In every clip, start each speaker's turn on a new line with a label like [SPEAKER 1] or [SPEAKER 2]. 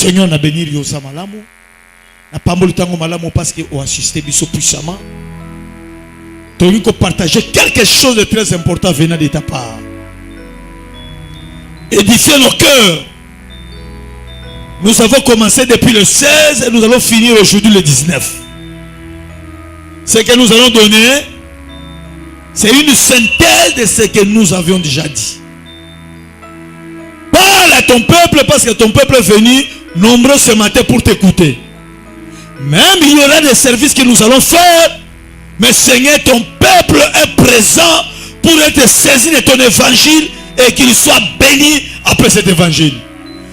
[SPEAKER 1] Seigneur na bénir yosa malamu. Na pamboli tango malamu parce que o assisté biso puissamment. Tu as partager quelque chose de très important venant de ta part. Édifier nos cœurs. Nous avons commencé depuis le 16 et nous allons finir aujourd'hui le 19. Ce que nous allons donner, c'est une synthèse de ce que nous avions déjà dit. Parle à ton peuple parce que ton peuple est venu nombreux ce matin pour t'écouter. Même il y aura des services que nous allons faire. Mais Seigneur, ton peuple est présent pour être saisi de ton évangile et qu'il soit béni après cet évangile.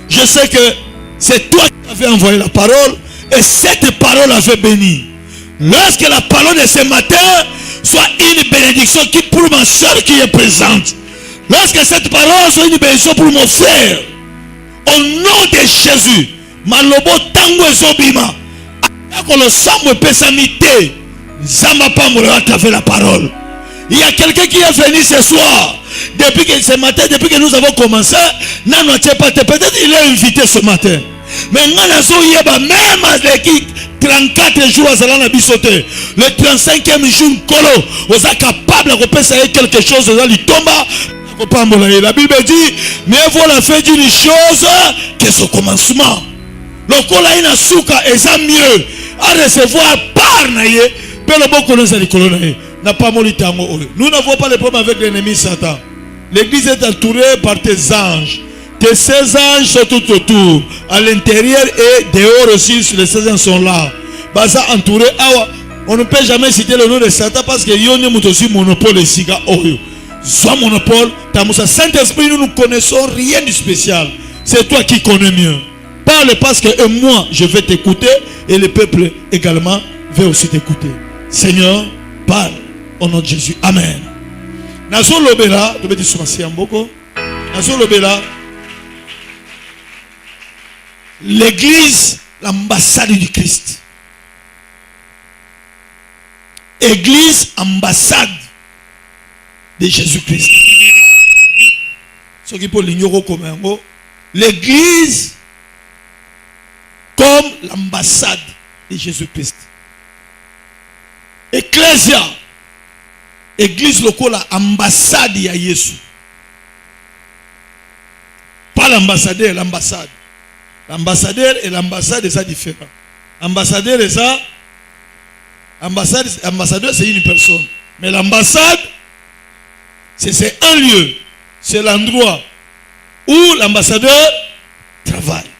[SPEAKER 1] Je sais que c'est toi qui avais envoyé la parole et cette parole avait béni. Lorsque la parole de ce matin soit une bénédiction qui pour ma soeur qui est présente. Lorsque cette parole soit une bénédiction pour mon frère. Au nom de Jésus. Malobo tango ezobima. Akolo samwe pesamite. Zamba Pambola a travers la parole. Il y a quelqu'un qui est venu ce soir. Depuis que ce matin, depuis que nous avons commencé, peut-être il est invité ce matin. Mais même avec 34 jours à la bisoté, le 35e jour, vous êtes capable de faire quelque chose dans l'Itomba. La Bible dit, mais voilà fait d'une chose que ce commencement. Le Kolaïna Souka est mieux à recevoir par Naye. Nous n'avons pas de problème avec l'ennemi Satan. L'église est entourée par tes anges. Tes 16 anges sont tout autour. À l'intérieur et dehors aussi, les 16 anges sont là. Baza entouré. On ne peut jamais citer le nom de Satan parce que y a un monopole ici. Soit monopole. Saint-Esprit, nous ne connaissons rien de spécial. C'est toi qui connais mieux. Parle parce que moi, je vais t'écouter et le peuple également va aussi t'écouter. Seigneur, parle au nom de Jésus. Amen. Nazo lobela, tu veux dire soumasi amboko. Nazo lobela. L'église, l'ambassade du Christ. Église, ambassade de Jésus-Christ. Ce qui peut l'ignorer comme un mot. L'église, comme l'ambassade de Jésus-Christ. Ecclésia, église locale, ambassade de Jésus. Pas l'ambassadeur, l'ambassade. L'ambassadeur et l'ambassade, c'est différent. Ambassadeur, c'est ça. Ambassadeur, c'est une personne. Mais l'ambassade, c'est un lieu. C'est l'endroit où l'ambassadeur travaille.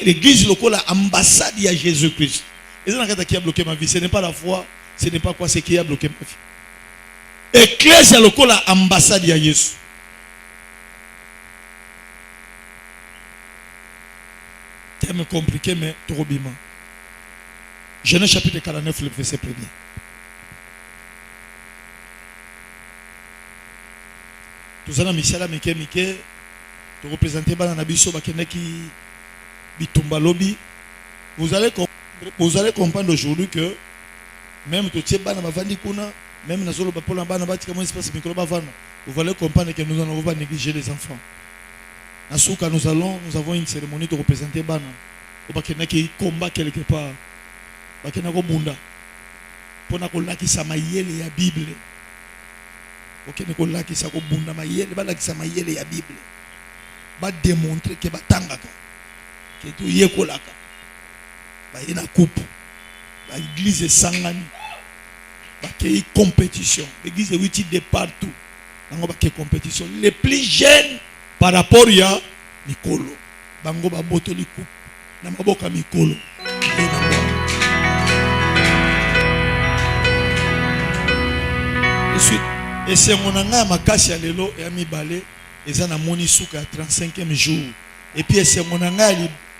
[SPEAKER 1] L'église locale, ambassade de Jésus-Christ. Et c'est ce qui a bloqué ma vie. Ce n'est pas la foi. Ce n'est pas quoi ce qui a bloqué ma vie. Ecclésia locale, ambassade de Jésus. Thème compliqué, mais trop bien. Genèse chapitre 49, le verset 1er. Tous les Michel, Mike, tu représentes Bananabiso, Bakenaki, Bitumba Lobby. Vous allez comprendre aujourd'hui que même tout ce qui est même dans le Bapol en Banabati, comment il se passe, vous allez comprendre que nous n'allons pas négliger les enfants. Nous avons une cérémonie de représenter Bana. Bakenaki combat quelque part. Bakenako Bunda. Pour que ça maïe la Bible. Bakenako laki sa ko Bunda maïe, balaki sa maïe la Bible. Ba démontrer que batangaka. Que tout yekolaka. Ba ina coupe. Ba église sangani. Ba kei compétition. L'église est de partout. Bango ba kei compétition. Les plus jeunes par rapport à Mikolo. Bango ba boto li coupe. Na maboka Mikolo. Et c'est mon anga makasi alelo et ami balé et ça na moni souka 35e jour et puis c'est mon anga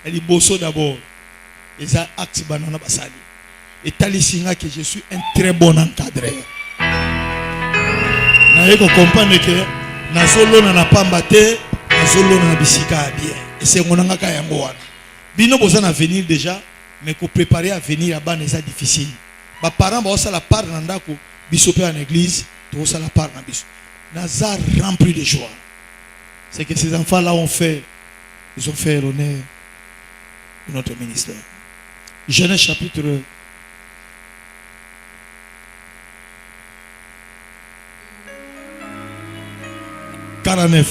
[SPEAKER 1] ali bosso d'abord et ça acte banana basali et talisinga que je suis un très bon encadreur na yeko comprendre que na solo na pamba te na solo na bisika bien et c'est mon anga ka yango wana bino boza na venir déjà mais ko préparer à venir à ban c'est difficile ba parents ba ça la part na ndako bisope en église. Tout ça la part Nazar rempli de joie. C'est que ces enfants-là ont fait, ils ont fait l'honneur notre ministère. Genèse chapitre 49.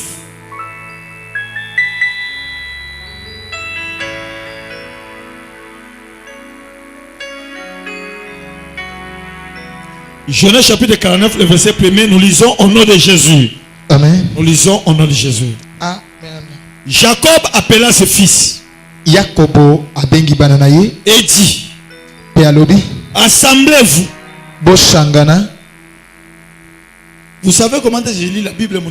[SPEAKER 1] Genèse chapitre 49, le verset 1er, nous lisons au nom de Jésus.
[SPEAKER 2] Amen.
[SPEAKER 1] Nous lisons au nom de Jésus.
[SPEAKER 2] Amen.
[SPEAKER 1] Jacob appela ses fils.
[SPEAKER 2] Yakobo abengi bananaye.
[SPEAKER 1] Et dit,
[SPEAKER 2] pe alobi,
[SPEAKER 1] assemblez-vous.
[SPEAKER 2] Boshangana.
[SPEAKER 1] Vous savez comment je lis la Bible, à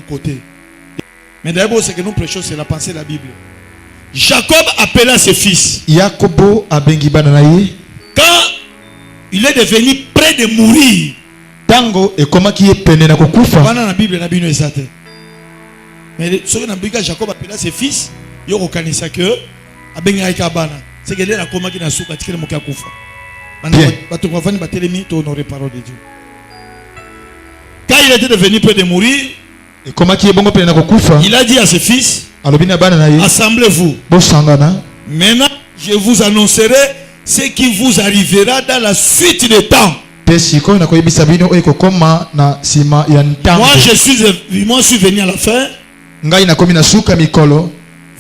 [SPEAKER 1] côté. Mais d'abord, ce que nous prêchons, c'est la pensée de la Bible. Jacob appela ses fils.
[SPEAKER 2] Yakobo abengi bananaye.
[SPEAKER 1] Quand il est devenu près de mourir,
[SPEAKER 2] tango et comment qui est peine na kokufa.
[SPEAKER 1] Dans la Bible, la Bible est exacte. Mais ce que Jacob appela ses fils, il reconnaît que abengi aikabana. C'est que là comment qui na souka tikele moka kufa. Bato bavani batelemi to honorer parole de Dieu. Quand il était devenu près de mourir,
[SPEAKER 2] et comment qui est bongo peine na kokufa.
[SPEAKER 1] Il a dit à ses fils,
[SPEAKER 2] alobina bananaye.
[SPEAKER 1] Assemblez-vous.
[SPEAKER 2] Boshangana.
[SPEAKER 1] Maintenant, je vous annoncerai ce qui vous arrivera dans la suite des temps. Moi, je suis venu à la fin.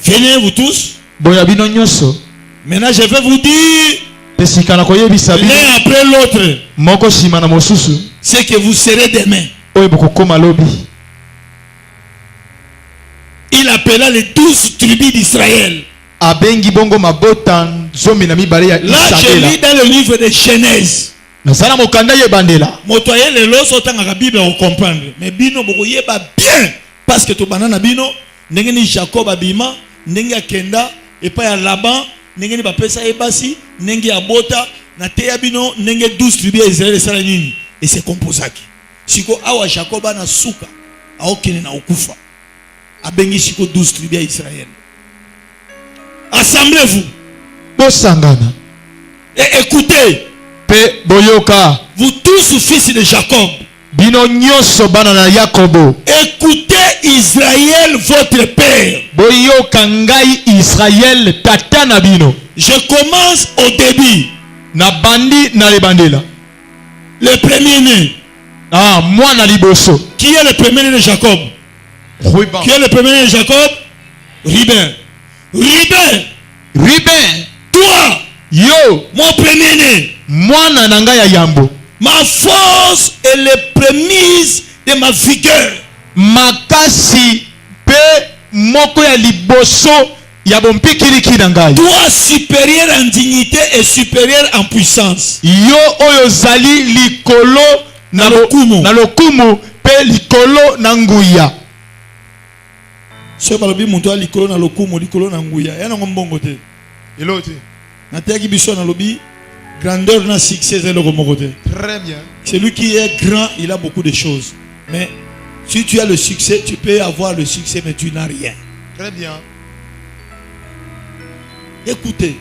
[SPEAKER 1] Venez vous tous. Maintenant, je vais vous dire l'un après l'autre ce que vous serez demain. Il appela les 12 tribus d'Israël. Là, je lis dans le livre de Genèse. Motoye le los autant la Bible on comprendre. Mais bino bokoye ba bien parce que to banana bino ndenge ni Jacob abima ndenge akenda et pas ya Laban ndenge ni ba pesa ebasi ndenge ya bota na te ya bino ndenge 12 tribus d'Israël sala nini et c'est composaki. Siko awa Jacob na suka aokene na okufa. Abengi siko 12 tribus d'Israël. Assemblez-vous.
[SPEAKER 2] Bosangana.
[SPEAKER 1] Et écoutez.
[SPEAKER 2] Pe boyoka.
[SPEAKER 1] Vous tous fils de Jacob.
[SPEAKER 2] Bino nyoso banana Yakobo.
[SPEAKER 1] Écoutez Israël votre père.
[SPEAKER 2] Boyoka ngai Israël tatana bino.
[SPEAKER 1] Je commence au début.
[SPEAKER 2] Na bandi na lebandela.
[SPEAKER 1] Le premier-né.
[SPEAKER 2] Ah, moi na liboso.
[SPEAKER 1] Qui est le premier-né de Jacob?
[SPEAKER 2] Ruben.
[SPEAKER 1] Qui est le premier-né de Jacob? Ruben. Ruben. Toi.
[SPEAKER 2] Yo.
[SPEAKER 1] Mon premier-né.
[SPEAKER 2] Moi nanga ya yambo.
[SPEAKER 1] Ma force est le prémisse de ma vigueur.
[SPEAKER 2] Makasi pe moko ya liboso ya bompikiriki nangai.
[SPEAKER 1] Toi supérieur en dignité et supérieur en puissance.
[SPEAKER 2] Yo oyo zali likolo na lokumu pe likolo na nguya.
[SPEAKER 1] Ce balobi muntu likolo na lokumu likolo na nguya. Ya na ngombongo te.
[SPEAKER 2] Elote.
[SPEAKER 1] Na teki biso na lobi grandeur na succès c'est le côté.
[SPEAKER 2] Très bien.
[SPEAKER 1] Celui qui est grand, il a beaucoup de choses. Mais si tu as le succès, tu peux avoir le succès mais tu n'as rien.
[SPEAKER 2] Très bien.
[SPEAKER 1] Écoutez.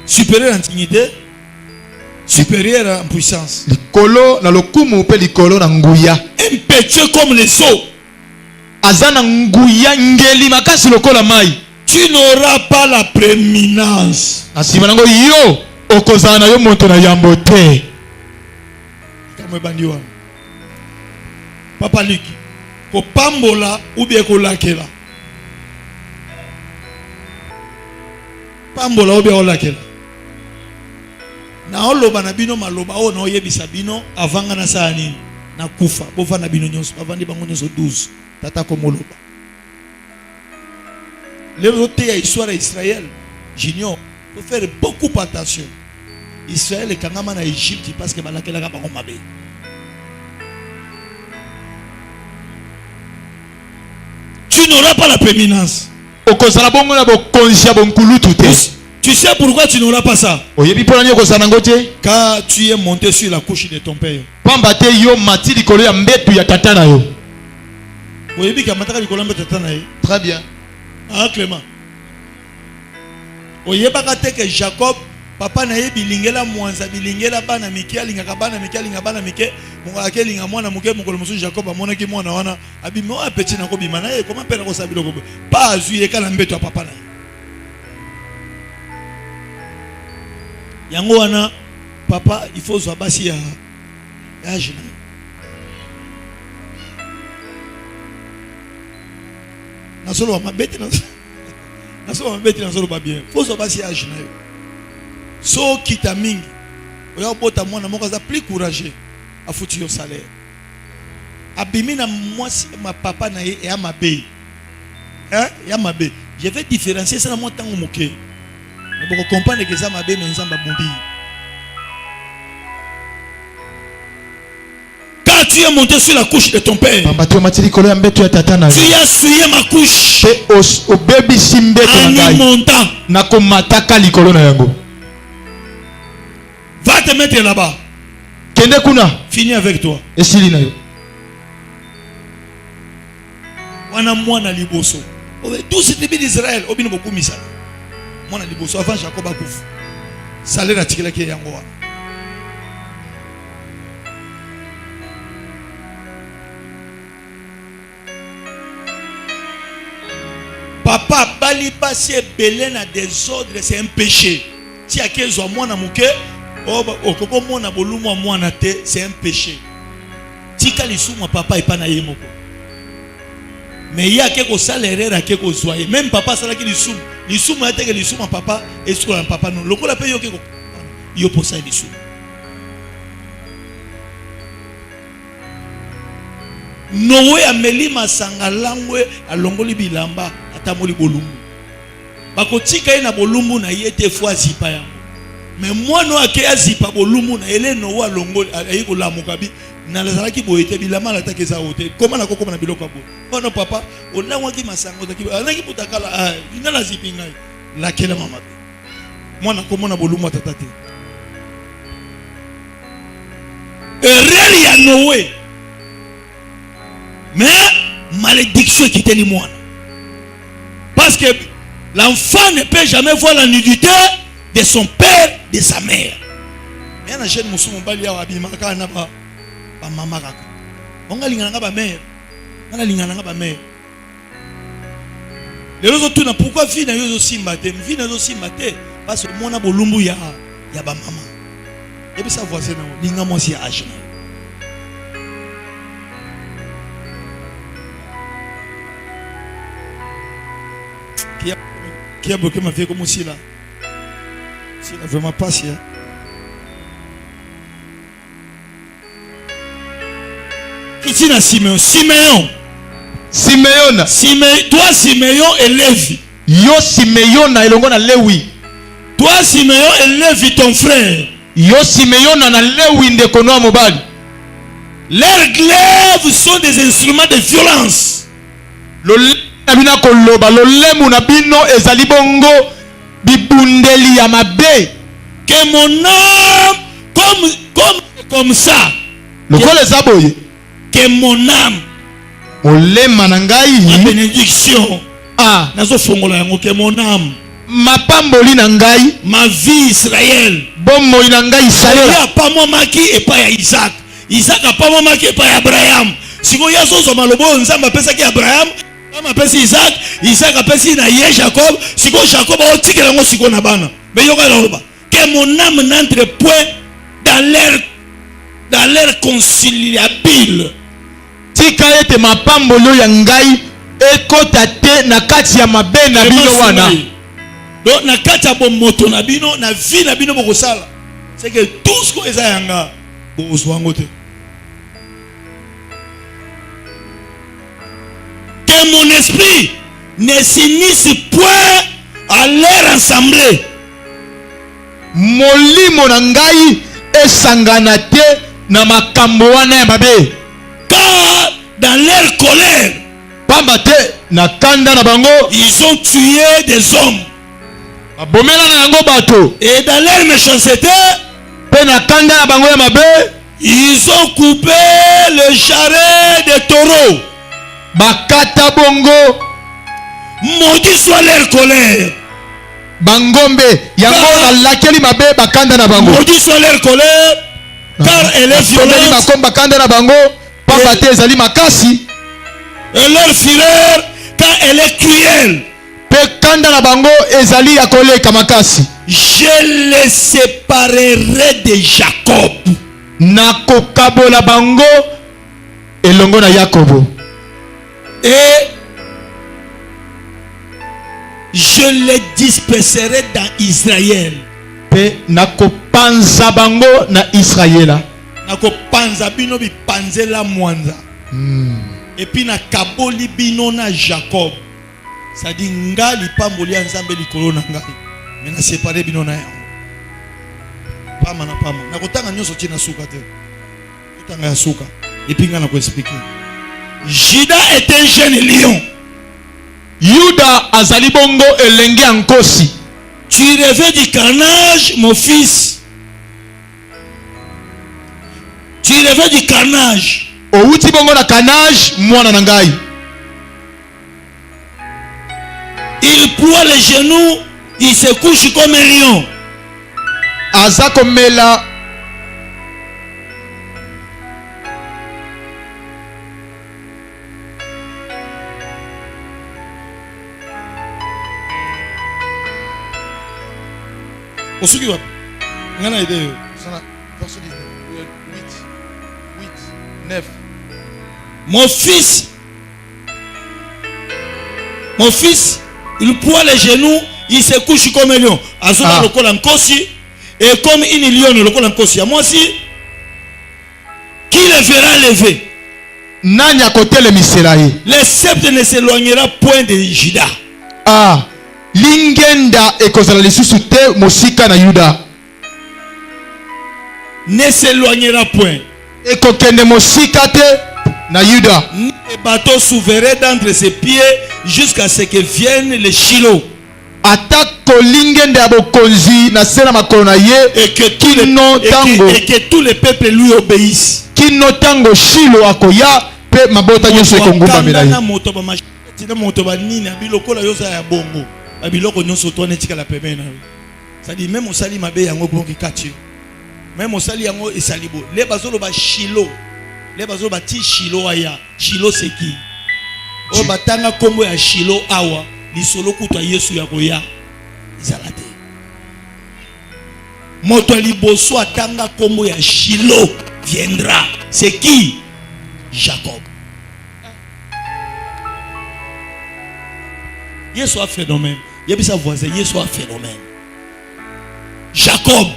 [SPEAKER 1] Supérieur en dignité, supérieur en puissance.
[SPEAKER 2] Likolo na lokumu pe likolo na nguya.
[SPEAKER 1] Impétueux comme les eaux.
[SPEAKER 2] Azana nguya ngeli makasi lokola mai.
[SPEAKER 1] Tu n'auras pas la prééminence.
[SPEAKER 2] Asimanango yo okozana yo moto na yambo te.
[SPEAKER 1] Kamwe bandiwa. Papa Luc. Ko pambola ou bien ko lakela. Pambola ou bien ko lakela. Na oloba na bino maloba o na oyebisa bino avanga na sani na kufa. Bova na bino nyonso bavandi bango nyonso 12. Tata ko moloba. Les autres histoire d'Israël, j'ignore. Il faut faire beaucoup attention. Israël est quand même en Égypte parce que balakela ka bango mabe. Tu n'auras pas la prééminence. Tu sais pourquoi tu n'auras pas ça? Car tu es monté sur la couche de ton père. Très bien. Ah, Clément. Que Jacob Papa na ye bilingela mwanza bilingela bana mike alingaka bana mike alinga bana mike mongaka elinga mwana moke mokolo mosusu Jacob amonaki mwana wana abima oyo apeti na kobima na ye koma mpe na kosala biloko pa azwi ye kala mbeto ya papa na ye yango wana papa il faut zwa basi ya age na ye nasolo mabeti nasolo ba bien faut zwa basi ya age na ye so kita mingi oya bota mwana moko za plus courageux afuti yo salaire abimi na mwasi ma papa na ye ya mabe ya mabe je vais différencier ça na moi tango moke na boko comprendre que ça mabe mais nzamba bombi quand tu es monté sur la couche de ton père tu as souillé ma couche en y montant va te mettre là-bas. Fini avec toi. Wana mwana liboso. Tout ce début d'Israël, obino boku misala. Mwana liboso avant Jacob akufu. Salaire atikela ke yango wana. Papa bali passer belé na désordre, c'est un péché. Si a kezo mwana muke okoko mwana bolumu mwana te, c'est un péché. Tika lisuma papa epana ye moko. Mais il y a quelque salaire à quelque soye. Même papa sala ki lisuma. Lisuma ate ke lisuma papa est-ce que papa non. Lokola pe yo ke yo posa lisuma. Noé ameli masanga langwe alongoli bilamba atamoli bolumbu. Bakotika ye na bolumbu na yete fois zipa yango. Mais moi no ake azipa bolumbu na ele no wa longoli ayiko la mukabi na lazalaki boyete bilama la takeza hote. Comment na kokoma na biloko bo. Oh non papa, olangwa ki masanga taki anaki putakala ina la zipinga. La kela mama. Moi na komona bolumbu tatate. Erreur ya Noé. Mais malédiction qui était moi. Parce que l'enfant ne peut jamais voir la nudité de son père, de sa mère. Mais la jeune musumu bali ya abimaka na ba mama kaka. Onga lingana ba mère. Ngana lingana ba mère. Les autres tout na pourquoi vie na yo simba te, vie na yo simba te parce que mona bolumbu ya ba mama. Et puis ça voisin na linga mo si age. Qui a bloqué ma vie comme aussi là. C'est vraiment pas si. Qui est Siméon? Siméon. Toi Siméon et Lévi.
[SPEAKER 2] Yo Siméon na elongo na Lewi.
[SPEAKER 1] Toi Siméon et Lévi ton frère.
[SPEAKER 2] Yo Siméon na Lewi ndeko no mobali.
[SPEAKER 1] Leurs glaives sont des instruments de violence.
[SPEAKER 2] Nabina koloba lolemu na bino ezali bongo bibundeli ya mabe.
[SPEAKER 1] Que mon âme comme ça.
[SPEAKER 2] Lokola zaboye.
[SPEAKER 1] Que mon âme.
[SPEAKER 2] Olema na ngai.
[SPEAKER 1] Ma bénédiction. Nazo fongola yango que mon âme.
[SPEAKER 2] Mapamboli na ngai.
[SPEAKER 1] Ma vie Israël.
[SPEAKER 2] Bomo na ngai Israël.
[SPEAKER 1] Ya pa mama ki et pas ya Isaac. Isaac a pas mama ki et pas ya Abraham. Siko ya sozo malobo nzamba pesa ki Abraham. Mama pesi Isaac, Isaac a pesi na ye Jacob, siko Jacob a otikela ngo siko na bana. Mais yoka loba, que mon âme n'entre point dans l'air conciliable. Tika
[SPEAKER 2] ete mapambolo ya ngai ekota te na kati ya mabe na bino wana.
[SPEAKER 1] Donc na kati ya bomoto na bino, na vie na bino bokosala. C'est que tout ce ko eza yanga bozwango te. Que mon esprit ne s'unisse point à leur assemblée.
[SPEAKER 2] Molimo na ngai esangana te na makambo wana ya mabe.
[SPEAKER 1] Car dans leur colère,
[SPEAKER 2] pamba te na kanda na bango,
[SPEAKER 1] ils ont tué des hommes.
[SPEAKER 2] Abomela na yango bato.
[SPEAKER 1] Et dans leur méchanceté,
[SPEAKER 2] pe na kanda na bango ya mabe,
[SPEAKER 1] ils ont coupé le charret des taureaux.
[SPEAKER 2] Bakata bongo.
[SPEAKER 1] Maudit soit leur colère.
[SPEAKER 2] bangombe yango alakeli mabe bakanda na bango.
[SPEAKER 1] Maudit soit leur colère, car elle est violente.
[SPEAKER 2] Makomba kanda na bango pamba te ezali makasi.
[SPEAKER 1] Et leur fureur, car elle est cruelle.
[SPEAKER 2] Pe kanda na bango ezali ya koleka makasi.
[SPEAKER 1] Je les séparerai de Jacob.
[SPEAKER 2] Nakokabola bango elongo na Yakobo.
[SPEAKER 1] Et je les disperserai dans Israël.
[SPEAKER 2] Pe nakopanza bango na Israëla.
[SPEAKER 1] Nakopanza bino bipanzela mwanza. Et puis nakaboli bino na Jacob. Ça dit ngali pamboli nzambe likolo na ngai. Mais na séparé bino na yango. Pama na pama. Nakotanga nyoso tina suka te. Kotanga ya suka. Et puis ngana ko expliquer. Juda est un jeune lion.
[SPEAKER 2] Yuda azali bongo elenge ankosi.
[SPEAKER 1] Tu rêvais du carnage, mon fils. Tu rêvais du carnage.
[SPEAKER 2] Outi bongo na carnage mwana na ngai.
[SPEAKER 1] Il ploie les genoux, il se couche comme un lion.
[SPEAKER 2] Aza komela
[SPEAKER 1] Osuki wapi? Ngana ide yo.
[SPEAKER 2] Sana verset 8 9.
[SPEAKER 1] Mon fils, il ploie les genoux, il se couche comme un lion. Azoba lokola nkosi et comme une lion lokola nkosi. À moi aussi, qui le verra lever?
[SPEAKER 2] Nanya kotele miselaye.
[SPEAKER 1] Le sceptre ne s'éloignera point de Juda.
[SPEAKER 2] Lingenda ekozala lisusu te mosika na Yuda.
[SPEAKER 1] Ne s'éloignera point.
[SPEAKER 2] Ekokende mosika te na Yuda.
[SPEAKER 1] Les bateaux souverains d'entre ses pieds jusqu'à ce que vienne le Shiloh.
[SPEAKER 2] Atako lingenda ya bokonzi na sena makolo na ye
[SPEAKER 1] et que tous les peuples lui obéissent.
[SPEAKER 2] Kino tango Shiloh akoya pe mabota nyoso ekongumba melaye.
[SPEAKER 1] Na moto ba machete na moto ba nini abiloko la yosa ya bongo. Abiloko nyoso to ne tika la pemena. Ça dit même osali mabe yango bonki kati. Même osali yango esalibo. Le bazolo ba Shiloh. Le bazolo ba ti Shiloh aya. Shiloh c'est qui? O batanga kombo ya Shiloh awa. Lisolo kutwa Yesu ya koya. Izalate. Moto liboso atanga kombo ya Shiloh viendra. C'est qui? Jacob. Yesu a phénomène. Il y a sa voisin. Yesu a phénomène. Jacob.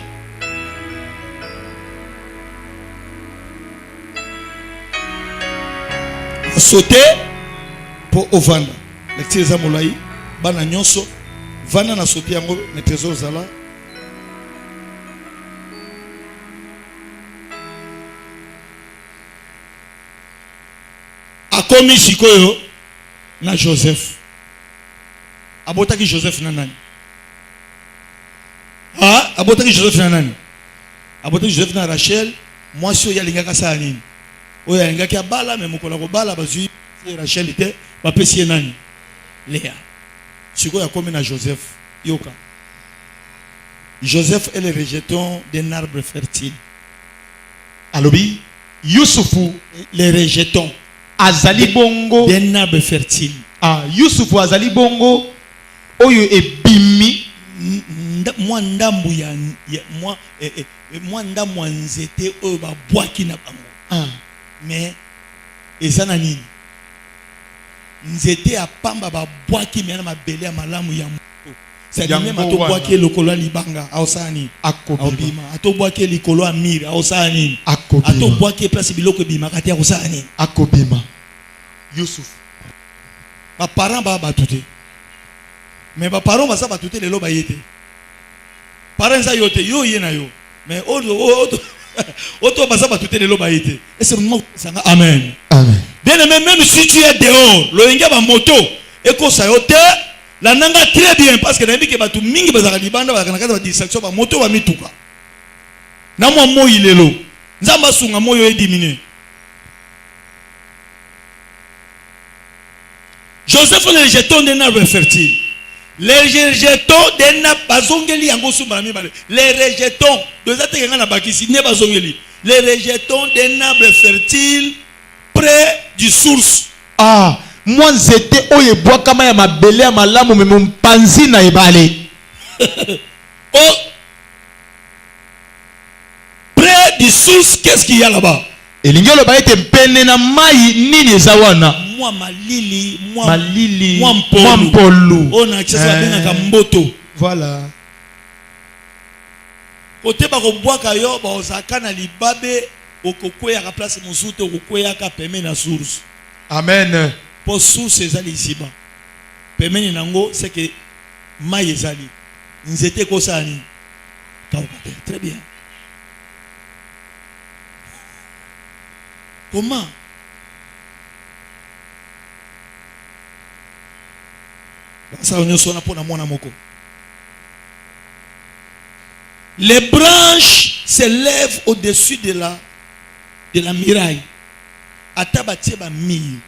[SPEAKER 1] A sauté pour Ovanda. Lecture Zamolaï. Bana nyonso. Vana na sauté yango. Le trésor zala. Akomi sikoyo na Joseph. Abotaki Joseph na nani? Abotaki Joseph na nani? Abotaki Joseph na Rachel. Moi si oya lingaka sa nini? Oya lingaki abala mais mokola ko bala bazui Rachel était ba pesi nani? Léa. Sikoyo akomi na Joseph. Yoka. Joseph est le rejeton d'un arbre fertile.
[SPEAKER 2] Alobi Yusufu
[SPEAKER 1] les rejetons
[SPEAKER 2] azali bongo
[SPEAKER 1] d'un arbre fertile.
[SPEAKER 2] Yusufu azali bongo oyo ebimi
[SPEAKER 1] moi ndambu ya moi ndambu nzete oyo ba bwaki na bango. Mais ezana nini? Nzete ya pamba ba bwaki mais na mabele ya malamu ya moto. C'est même ato bwaki lokolo libanga aosani akobima ato bwaki likolo amir aosani ato bwaki place biloko bima kati aosani
[SPEAKER 2] akobima. Yusuf
[SPEAKER 1] ba parents ba batute mais ba parents ba sa batute lelo ba yete parents za yote yo yena yo mais auto ba sa batute lelo ba yete et c'est moi sanga amen
[SPEAKER 2] amen.
[SPEAKER 1] Bien aimé, même si tu es dehors lo yenga ba moto eko sa yote la nanga très bien parce que nabi ke batu mingi bazaka libanda ba kana ba distraction ba moto ba mituka na mo moyi lelo nzamba sunga moyo e diminuer. Joseph est le jeton d'un arbre fertile. Les rejetons de na bazongeli yango sumba mi bale. Les rejetons de za te ngana bakisi ne bazongeli. Les rejetons des nables fertiles près du source.
[SPEAKER 2] Ah, moi c'était oye bois kama ya mabele ya malamu me mpanzi na ebale.
[SPEAKER 1] Oh, près du source, qu'est-ce qu'il y a là-bas?
[SPEAKER 2] Et l'ingelo ba ete pene na mai nini ezawana.
[SPEAKER 1] Moi malili,
[SPEAKER 2] malili,
[SPEAKER 1] moi
[SPEAKER 2] mpolu.
[SPEAKER 1] On a accès à benga mboto.
[SPEAKER 2] Voilà.
[SPEAKER 1] Côté ba ko bois kayo ba ozaka na libabe okokwea ka place mosuto okokwea ka peme na source.
[SPEAKER 2] Amen.
[SPEAKER 1] Pour source ezali ici-bas. Peme nango c'est que mai ezali. Nzete ko sani. Très bien. Comment? Les branches s'élèvent au-dessus de la muraille. Atabatie ba mi.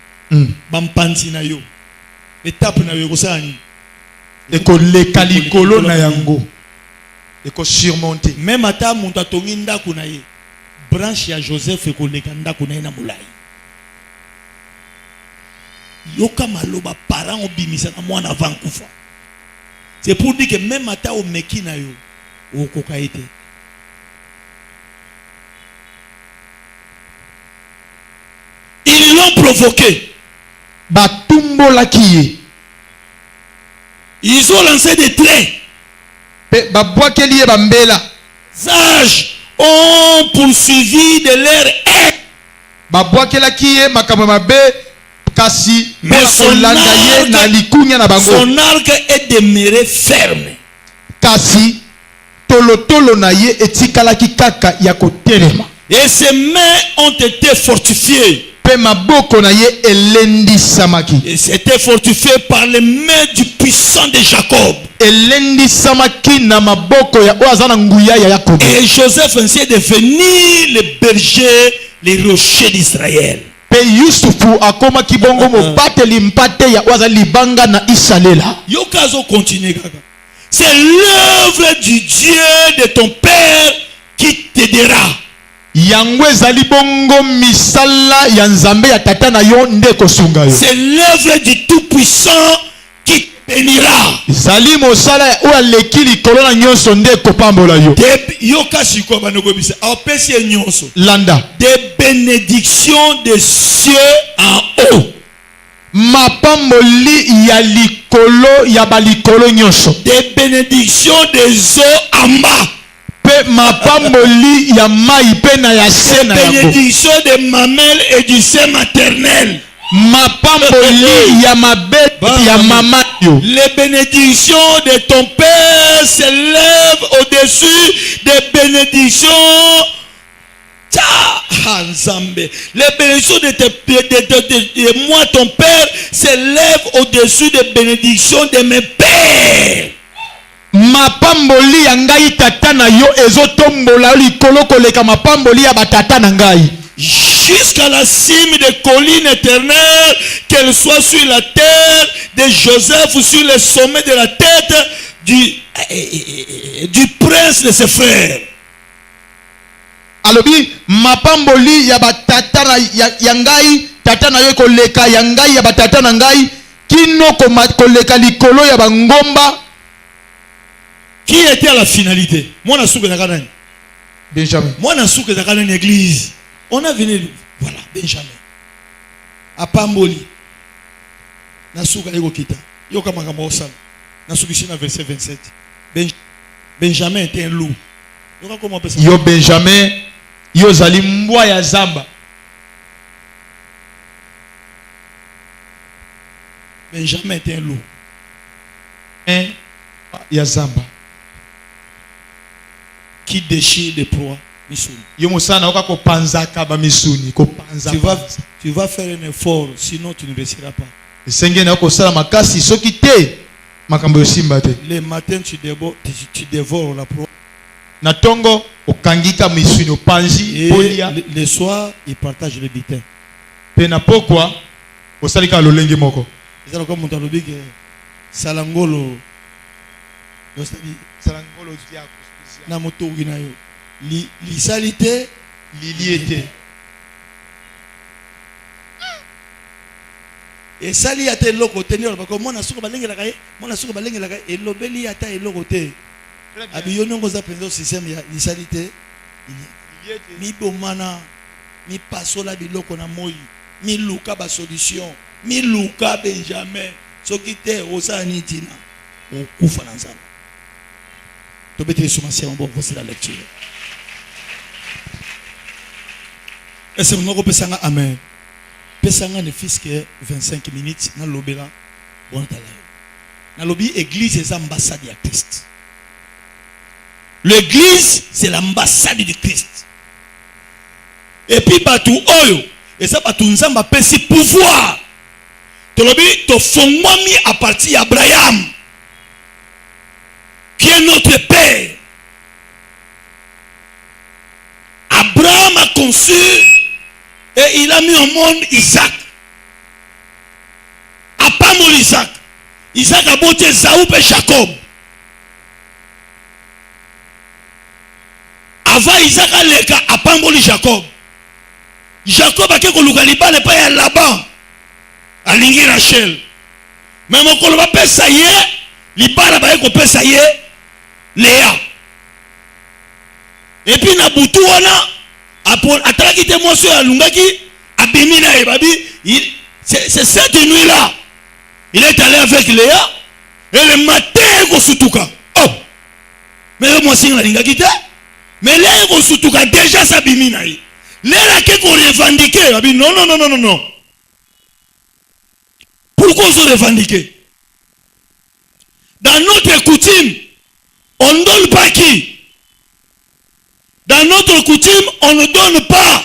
[SPEAKER 1] Bampanzi na yo. Étape na yo kosani.
[SPEAKER 2] Eko le kalikolo na yango. Eko surmonter.
[SPEAKER 1] Même ata muntu atongi ndako na ye. Branche ya Joseph eko le kanda kuna na mulai. Yoka maloba parents obimisa na mwana Vancouver. C'est pour dire que même ata o meki na yo okoka ete. Ils l'ont provoqué.
[SPEAKER 2] Batumbo la kiye.
[SPEAKER 1] Ils ont lancé des traits.
[SPEAKER 2] Babwa keliye bambela.
[SPEAKER 1] Sages ont poursuivi de leur haine.
[SPEAKER 2] Babwa kelakiye makambo mabe kasi
[SPEAKER 1] mais son arc est demeuré ferme.
[SPEAKER 2] Kasi tolotolo na ye etikalaki kaka ya kotelema.
[SPEAKER 1] Et ses mains ont été fortifiées.
[SPEAKER 2] Et
[SPEAKER 1] c'était fortifié par les mains du puissant de Jacob. Et Joseph ainsi est devenu le berger, les rochers d'Israël. Yokazo continue. C'est l'œuvre du Dieu de ton père qui t'aidera.
[SPEAKER 2] C'est
[SPEAKER 1] l'œuvre du Tout-Puissant qui bénira. Des bénédictions des cieux en haut. Des bénédictions des eaux en bas.
[SPEAKER 2] Mapamboli ya mai pena ya sena
[SPEAKER 1] ya bénédiction de mamelle et du sein maternel.
[SPEAKER 2] Mapamboli ya mabete ya mama yo.
[SPEAKER 1] Les bénédictions de ton père s'élèvent au-dessus des bénédictions. Les bénédictions de moi ton père s'élèvent au-dessus des bénédictions de mes pères.
[SPEAKER 2] Mapamboli ya ngai tata na yo ezotombola likolo koleka mapamboli ya batata na ngai.
[SPEAKER 1] Jusqu'à la cime des collines éternelles, qu'elle soit sur la terre de Joseph ou sur le sommet de la tête du prince de ses frères.
[SPEAKER 2] Alobi mapamboli ya batata na ya ngai tata na yo koleka ya ngai ya batata na ngai kino koleka likolo ya bangomba.
[SPEAKER 1] Qui était à la finalité? Moi, je suis
[SPEAKER 2] Benjamin.
[SPEAKER 1] Moi, je suis dans une église. On a venu, voilà, Benjamin. À Pamboli. Je suis dans une kita. Yo kama kama osala. Je suis dans verset 27. Benjamin était un loup.
[SPEAKER 2] Yo Benjamin, yo zali mbwa ya zamba.
[SPEAKER 1] Benjamin était un loup.
[SPEAKER 2] Ya zamba.
[SPEAKER 1] Qui déchire des proies. Tu vas faire un effort, sinon tu ne réussiras pas. Le matin, tu dévores la proie. Et le soir, il partage le butin. C'est comme Salangolo
[SPEAKER 2] Salangolo diako spécial.
[SPEAKER 1] Na moto na yo. Lisalité,
[SPEAKER 2] Liliété.
[SPEAKER 1] et sali ate loko tenir parce que mona suko balengela kaye, mona suko balengela kaye elobeli ata eloko te. Abi yo nongo za penzo système ya lisalité. Mi bomana, mi pasola biloko na moi, mi luka ba solution, mi luka Benjamin. Soki te osa nitina. O kufa na nzamba. To betre somasia on bon c'est la lecture. Est-ce que nous pesanga amen? Pesanga ne fils que 25 minutes na lobela bon tala. Na lobi église est ambassade de Christ. L'église c'est l'ambassade de Christ. Et puis batu oyo et ça batu nzamba pesi pouvoir. To lobi to fongwami à partir d'Abraham qui est notre père. Abraham a conçu et il a mis au monde Isaac. A pas mon Isaac. Isaac a boté Saoul et Jacob. Avant Isaac a leka a pas mon Jacob. Jacob a quelque localité n'est pas à Laban. A lingi Rachel. Mais mon koloba pe ça y est, libala ba ko pe ça y est, Léa. Et puis na butu wana atalaki te moso ya lungaki abimina e babi c'est cette nuit là il est allé avec Léa et le matin ko sutuka oh mais moi singa lingaki te mais Léa ko sutuka déjà sa bimina e Léa ke ko revendiquer babi non pourquoi se revendiquer dans notre coutume on ne donne pas qui. Dans notre coutume, on ne donne pas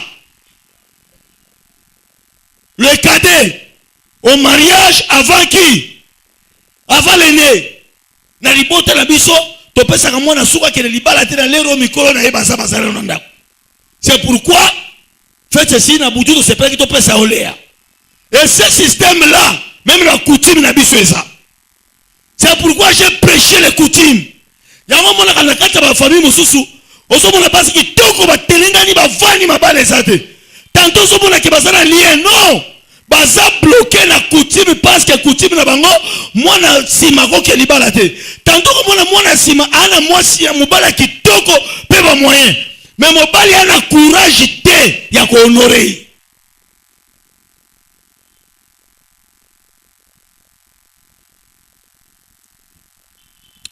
[SPEAKER 1] le cadet au mariage avant qui? Avant l'aîné. Na libota la biso, to pesa ka mwana suka ke libala te na lero mikolo na ebasa basala nanda. C'est pourquoi faites ceci na butu c'est pas que to pesa oléa. Et ce système là, même la coutume na biso ça. C'est pourquoi j'ai prêché les coutumes. Yango mona kana kata ba famille mususu. Osomona parce que toko ba telengani ba vani mabale zate. Tanto osomona ke bazana lien non. Baza bloqué la coutume parce que coutume na bango mwana sima ko ke libala te. Tanto ko mwana sima ana mwasi ya mobala kitoko pe ba moyen. Mais mobali ana courage te ya ko honorer.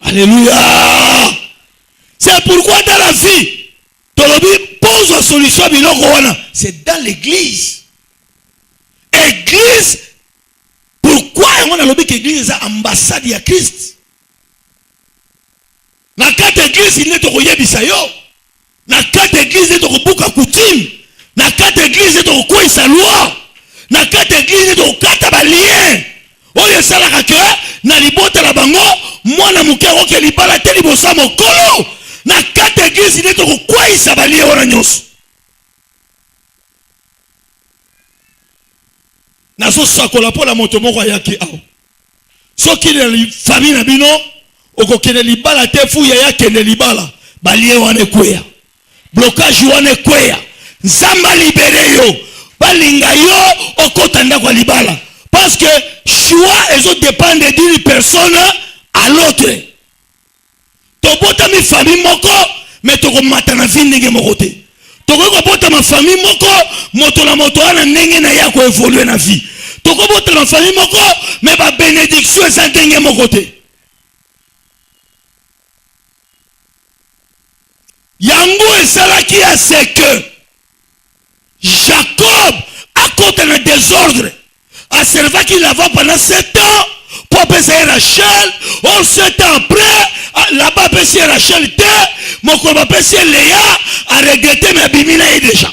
[SPEAKER 1] Alléluia. C'est pourquoi dans la vie, Tolobi pose la solution. C'est dans l'église. Église. Pourquoi on a l'objet que l'église est ambassade de Christ? Na quatre églises il n'est pas bisayo. Na quatre églises il n'est pas buka coutume. Na quatre églises il n'est pas sa loi. Na quatre églises il n'est pas balien. Oye sala que na libota la bango mwana mukero ke libala te libosa mokolo na quatre églises il est quoi il s'abalie wana nyos na so sakola po la moto moko yaki aw soki le famille na bino okokene libala te fu ya kene libala balie wana kweya blocage wana kweya nzamba libere yo balinga yo okotanda kwa libala parce que choix ils dépendent d'une personne à l'autre. Tobota mi famille moko mais toko matana vie ndenge moko te. Toko bota ma famille moko moto na moto ana ndenge na ya ko évoluer na vie. Toko bota ma famille moko mais ba bénédiction eza ndenge moko te. Yango esalaki ya c'est que Jacob a côté le désordre. A servi qu'il avait pendant 7 ans pour payer Rachel. 7 ans après, là-bas payer Rachel, mon copain payer Léa, a regretté mes bimina déjà.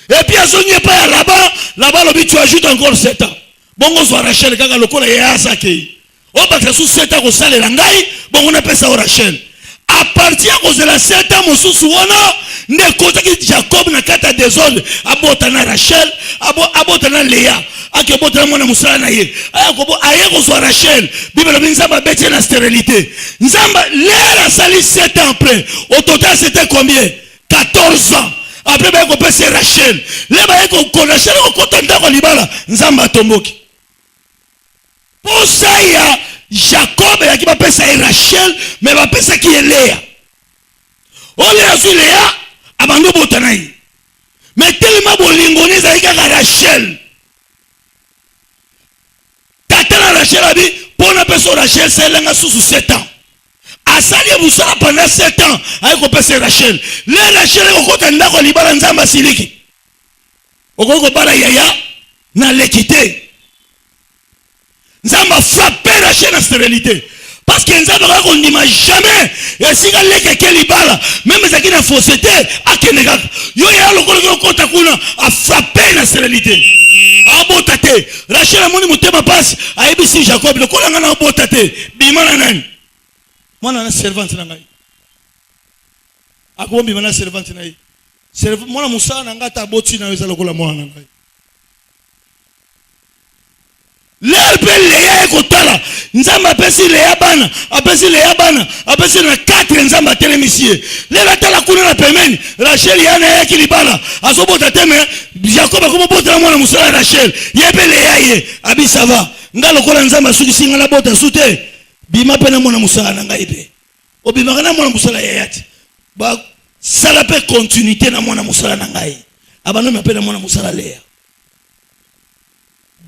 [SPEAKER 1] Et puis à son pas là-bas, le tu ajoutes encore 7 ans. Bon, on soit Rachel, quand le corps est à Saki. On va sous 7 ans au salaire l'angaï, bon, on appelle ça Rachel. à partir de la 7 ans mosusu wana ne kozaki Jacob na kata désordre abotana Rachel abotana Léa akebotana mwana musala na ye aye kozwa Rachel Bible nzamba beti na stérilité nzamba Léa sali 7 ans après au total c'était combien 14 ans après ba ko pesa Rachel Léa ba ko Rachel ko kotanda ko libala nzamba tomboki posa ya Jacob ya ki ba pesa Rachel mais ba pesa ki Léa Oléa sur Léa abando botana yi mais tellement bolingo ni za ka Rachel tata Rachel abi pona pesa Rachel selenga sous 7 ans asali musala pendant 7 ans ay ko pesa Rachel le Rachel ko kotanda ko libala nzamba siliki okoko bara yaya na l'équité nzamba frapper Rachel na stérilité parce que nzamba ko ndima jamais et si gale ke libala même ça qui na fausseté akeneka yo ya lokolo kota kuna a frapper na stérilité abotate Rachel amoni mutema passe ayebisi Jacob le kolanga na abotate bimana nani mwana na servante na ngai akombi mana servante na ye servante mwana musala na ngata aboti na yo za lokola mwana na ngai L'herbe Léa ekotala nzamba apesi Léa bana apesi na 4 nzamba telemisie Léa tala kuna na pemeni Rachel yana yaki libala azobota teme Jacob akomobota mwana musala Rachel yebe Léa ye abi sava ngalo kola nzamba suki singa la bota sute bima pena mwana musala na ngai be obima kana mwana musala yayati ba sala pe continuité na mwana musala na ngai abano mapena mwana musala Léa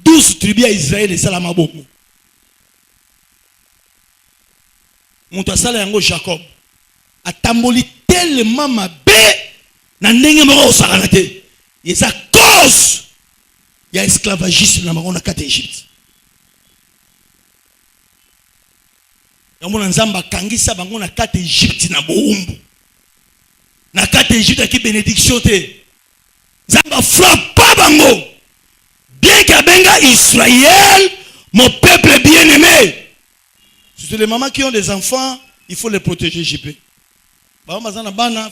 [SPEAKER 1] 12 tribus à Israël et Salama Bomo. Montasala yango Jacob a tamboli tellement ma bé na ndenge moko osakanate. Et ça cause il y a esclavagisme na bango na kata Égypte. Yango na nzamba kangisa bango na kata Égypte na boumbu. Na kata Égypte ki bénédiction te. Nzamba frappa bango. Bien qu'Abenga Israël, mon peuple bien-aimé. C'est les mamans qui ont des enfants, il faut les protéger, JP. Il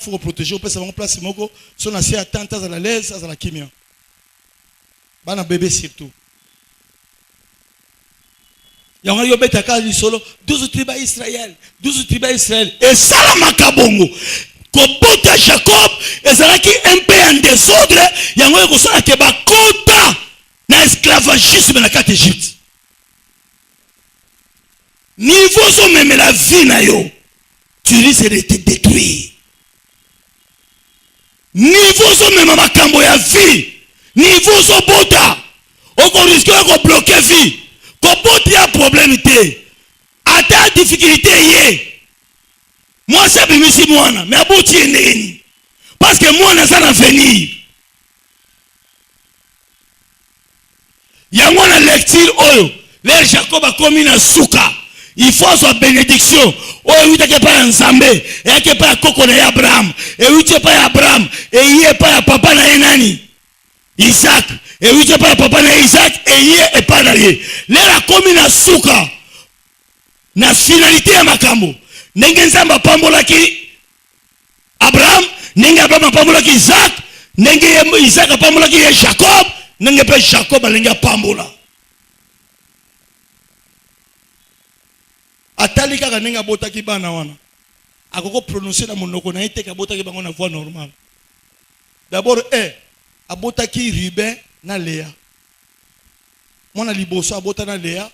[SPEAKER 1] faut les protéger, on peut place moko, son assez attente à la l'aise, à la kimia. Bana bébé surtout. Il y a un yobé takali solo, 12 tribus Israël, 12 tribus Israël. Et ça la makabongo. Kobota Jacob, et ça qui un peu en désordre, il y a un yobé qui ba kota. Na esclavagisme na kata Égypte. Niveau so même la vie na yo, tu risques de te détruire. Niveau so même makambo ya vie, niveau so bota, on risque de bloquer vie. Ko bota ya problème te. Ata difficulté yé. Moi ça bimisi mwana, mais aboti endeni. Parce que moi ça na venir. Yango na lecture oyo le Jacob a commis na suka il faut sa bénédiction oyo witake pa nzambe yake pa koko na Abraham et witake pa Abraham et yé pa papa na nani Isaac et witake pa papa na Isaac et yé et pa na yé le la commis na suka na finalité ya makambo ndenge nzamba pambola ki Abraham ndenge Abraham pambola ki Isaac ndenge Isaac pambola ki Jacob nenge pe Jacob alenga pambola atali kaka nenga botaki bana wana akoko prononcer na monoko na ite ka botaki bango na voix normale d'abord abotaki Ruben na Léa mwana liboso abota na Léa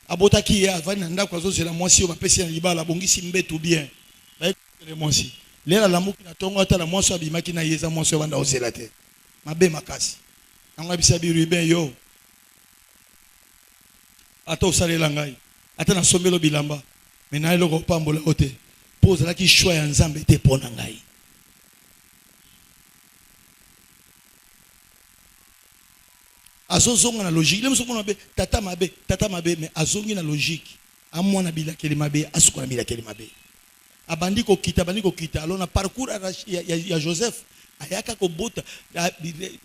[SPEAKER 1] abotaki ya avani na ndako azozela mwasi ba pesi na libala bongisi mbetu bien ba le mwasi Léa la muki na tongo ata la mwasi abimaki na yeza mwasi banda ozela te mabe makasi anga bisabi Ruben yo ata osalela ngai ata na sombelo bilamba mena eloko pambola ote pose la ki choix ya nzambe te pona ngai azozonga na logique lemo sokona be tata mabe mais azongi na logique amwana bilakeli mabe asuka na bilakeli mabe abandi ko kita alors na parcours ya Joseph ayaka ko bota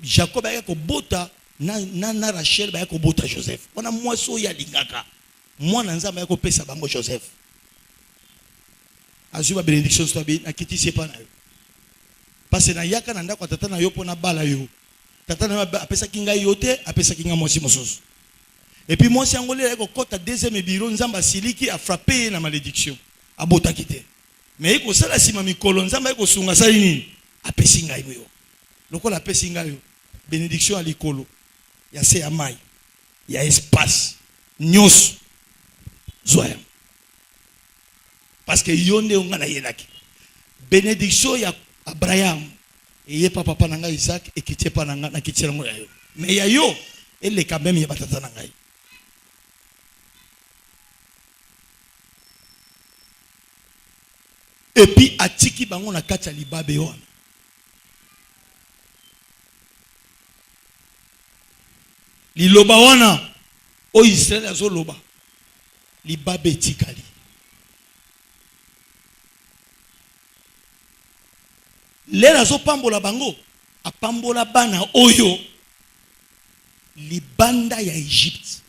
[SPEAKER 1] Jacob ayaka ko bota na Rachel ayaka ko bota Joseph ona mwaso ya lingaka mwana nzamba ayaka ko pesa bango Joseph azuba bénédiction soit bien akiti c'est pas na yo parce que na yaka na ndako tata na yo pona bala yo tata na apesa kinga yote apesa kinga mosi mosusu et puis moi si angolé ko kota deuxième bureau nzamba siliki a frappé na malédiction abota kité mais ko sala sima mikolo nzamba ko sunga sali nini apesi ngai yo lokola apesi ngai yo bénédiction à likolo ya se ya mai ya espace nyos zoya parce que yonde onga na yelaki bénédiction ya Abraham et ye papa nanga Isaac et kitie pa nanga na kitie ngo ya yo mais ya yo elle quand même ya batata nanga et puis atiki bango na kati ya libabe wana liloba wana o Israël azoloba libabe etikali lera zo pambola bango apambola bana oyo libanda ya Egypte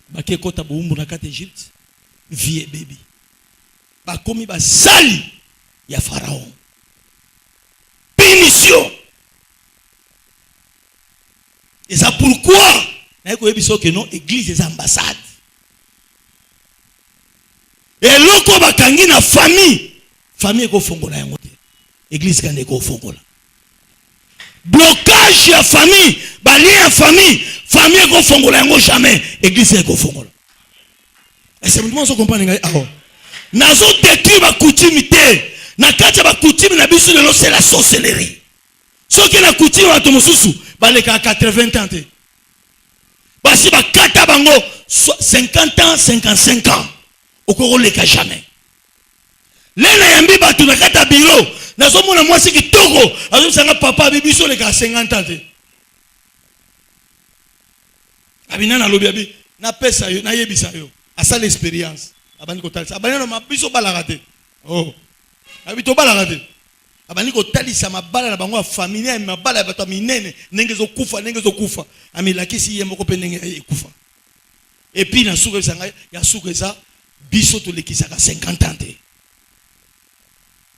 [SPEAKER 1] bake kota boumbu na kati Egypte vie baby bakomi basali ya Pharaon punition et ça pourquoi na ko yebiso que non église des ambassades et loko bakangi na famille ko fongola yango te église kande ko fongola blocage ya famille bali ya famille ko fongola yango jamais église ko fongola et c'est vraiment so comprendre ngai aho nazo détruire ba coutume te na kati ba coutume na biso lelo c'est la sorcellerie soki na coutume wa to mosusu baleka 80 ans te basi ba kata bango 50 ans 55 ans okoko leka jamais lena yambi batu na kata biro nazo mona mwasi kitoko azosanga papa bibiso leka 50 ans te abina na lobi abi na pesa yo na yebisa yo asa l'expérience abani ko talisa abani no mabiso balaka te oh abito balaka te abani ko talisa mabala na bango ya famille mabala ya bato minene ndenge zo kufa amilakisi ye moko pe ndenge ekufa et puis na suka sanga ya suka ça biso to lekisaka 50 ans te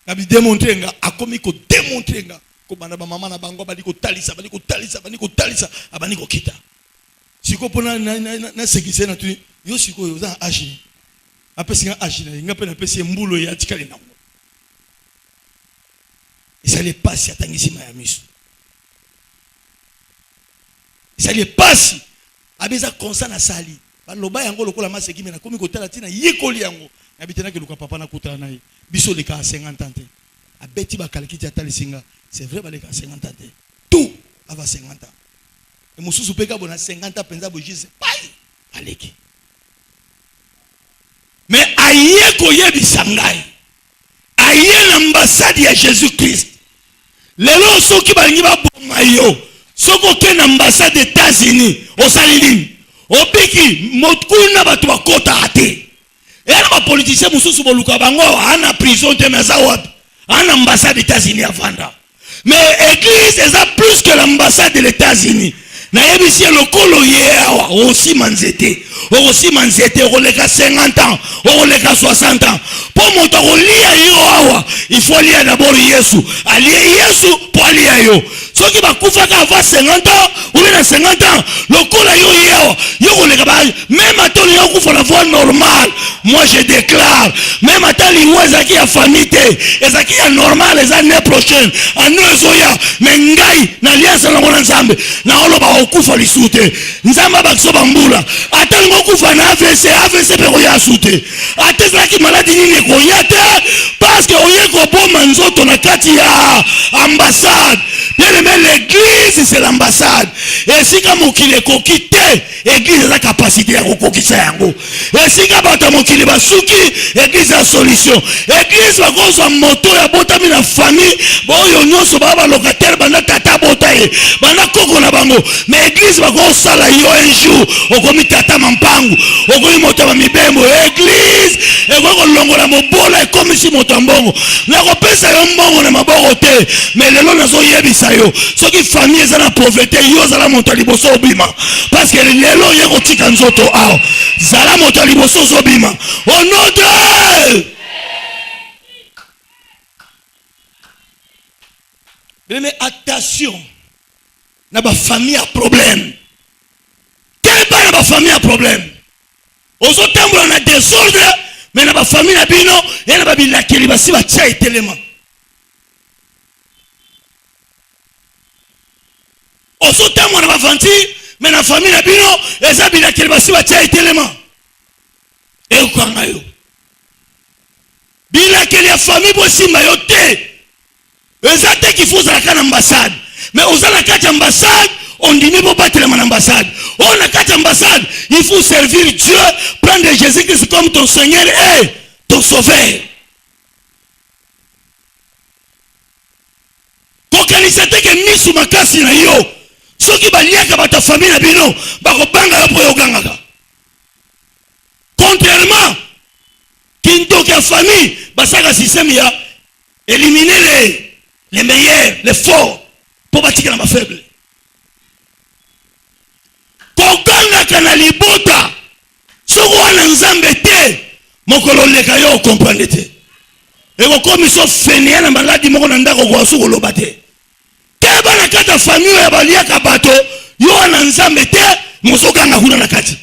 [SPEAKER 1] abi démontrer nga akomi ko démontrer nga ko bana ba mama na bango bali ko talisa abani ko kita siko pona na sekise na tu yo siko yo za aji apesi nga aji na nga pe na pesi mbulo ya tikali na ngo ça les passe atangisi mayamiso ça les passe abeza constant na sali baloba yango lokola maseki mena komi ko tala tina yekoli yango nabitena ke luka papa na kutana nayi biso le ka 50 ans te abeti ba kalkiti atali singa c'est vrai ba le ka 50 ans te tout ava 50 ans et mususu peka bona 50 ans penza bo jise pai aleki mais ayeko yebisa ngai aye l'ambassade ya Jésus-Christ lelo soki balingi ba bonga yo soko ke na ambassade des États-Unis au salilini obiki mokuna batu bakota ate era ba politicien mususu boluka bango ana prison te meza wapi ana ambassade des États-Unis avanda mais église est plus que l'ambassade des États-Unis na yebisi lokolo yewa aussi manzete oleka 50 ans oleka 60 ans pour moto kolia yo awa il faut lire d'abord Yesu alie Yesu pour lire yo soki bakufaka avant 50 ans ou bien 50 ans lokola yo yewa yo koleka ba même atoli yo kufa la voie normale moi je déclare même atali wazaki ya famille ezaki ya normal les années prochaines année zoya mengai na alliance na ngona nzambe na oloba okufa lisute nzamba bakso bambula atali ngokufa na AVC pe koya sute atezaki maladi nini koya te parce que oye ko boma nzoto na kati ya ambassade bien l'église c'est l'ambassade et si ka mokile kokite église la capacité ya kokokisa yango et si ka bato mokile basuki église la solution église ba kozo moto ya botami na famille boyo nyonso ba locataire bana tata botaye bana koko na bango mais église ba ko sala yo un jour okomi tata mampangu okomi moto ba mibembo église e ko longola mobola e komi si moto mbongo na ko pesa yo mbongo na maboko te mais lelo nazo yebisa yo soki famille famille est la pauvreté, yo zala monta liboso obima. Parce que lelo yeko tika nzoto ao. Zala monta liboso obima. Au nom de... Mais attention. Na ba famille a problème. Quel pas na ba famille a problème. Ozo tambo na désordre, mais na ba famille na bino, et na ba bilakeli basi ba tia etelema. Ozo tambo na ba vanti, mais na famille na bino, eza bilakeli basi ba tia etelema. E ukanga yo. Bilakeli ya famille bosi mayote. Eza te ki fuza la ambassade. Mais aux la carte ambassade, on dit ne peut pas battre l'ambassade. On a carte ambassade, il faut servir Dieu, prendre Jésus-Christ comme ton Seigneur et ton Sauveur. Kokanisate ke misu makasi na yo. Soki baliaka ba ta famille na bino, ba ko banga yo po yo gangaka. Contrairement, kinto ke famille, basaka système ya éliminer les meilleurs, les forts. Pour bâtir la faible. Kokanga kana libota. Soko wana nzambe te. Mokolo leka yo comprendre te. Eko komi so fenia na maladi moko na ndako kwa soko loba te. Keba na kata famille ya balia kabato, yo wana nzambe te, mosokanga kuna na kati.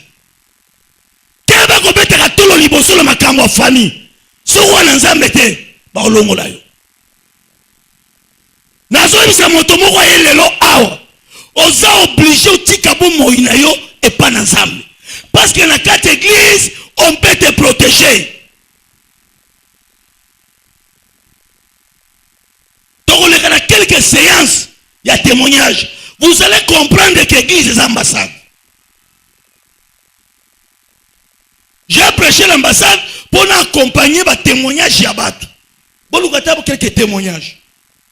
[SPEAKER 1] Keba ko beta katolo liboso la makambo ya famille. Soko wana nzambe te, ba olongola yo. Nazobisa moto moko yelelo awa. Oza obligé otika bo moina yo et pas ensemble. Parce que dans la carte église, on peut te protéger. Donc on a quelques séances, il y a témoignages. Vous allez comprendre que l'église est ambassade. J'ai prêché l'ambassade pour accompagner les témoignages Yabat. Bon, nous avons quelques témoignages.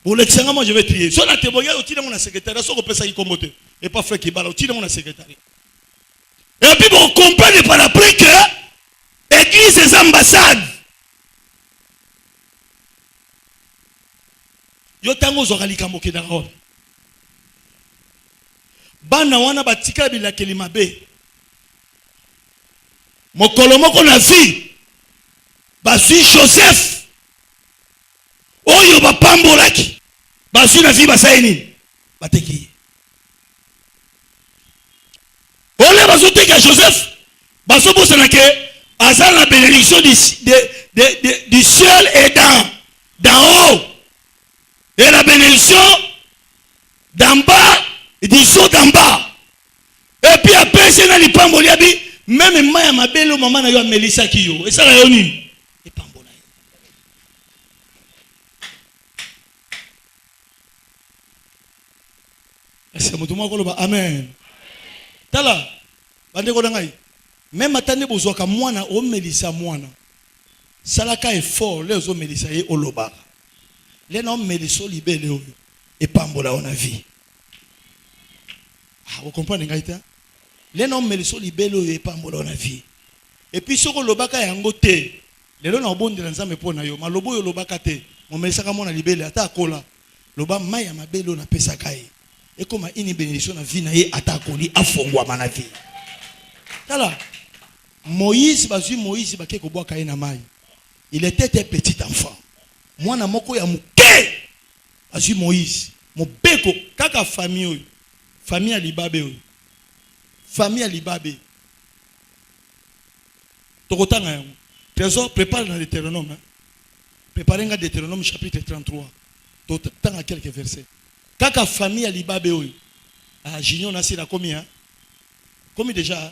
[SPEAKER 1] Pour l'exemple, moi je vais prier. Si on a témoigné, on tire mon secrétaire, si on peut ça y commoter. Et pas frère qui parle, on tire mon secrétaire. Et puis on comprend par après que l'église est ambassade. Yo tango zokali kamoke na ro. Bana wana batika bila kelima be. Mokolo moko na vie. Basi Joseph. Oyo bapambolaki. Basi na vie basaini. Bateki. Ole bazoteka Joseph. Baso bosana ke azal la bénédiction du ciel et d'en haut. Et la bénédiction d'en bas et du saut d'en bas. Et puis après c'est na lipamboliabi même maya mabelo maman na yo Melissa kiyo. Et ça la yoni. C'est mon tour koloba amen. Tala bande ko dangai. Même atande bozoka mwana o Melissa mwana. Salaka est fort les o Melissa e oloba. Les noms Melissa libéré et pambola on a vie. Ah vous comprenez ngaita? Les noms Melissa libéré et pambola on a vie. Et puis soko lobaka yango te. Les noms bonde nzambe pona yo malobo yo lobaka te. Mon Melissa ka mwana libéré ata kola. Loba maya mabelo na pesa kai. Et comme une bénédiction na vie na ye atakoli afongwa na vie. Tala Moïse bazui Moïse bakeko boka ye na mai. Il était un petit enfant. Moi na moko ya muke azui Moïse. Mo beko kaka famille famille alibabe famille alibabe. Tokotanga yango. Trésor prépare dans Deutéronome. Préparez dans Deutéronome chapitre 33. Tokotanga quelques versets. Kaka famille alibabe oyo. Ah junior na sila combien? Combien déjà?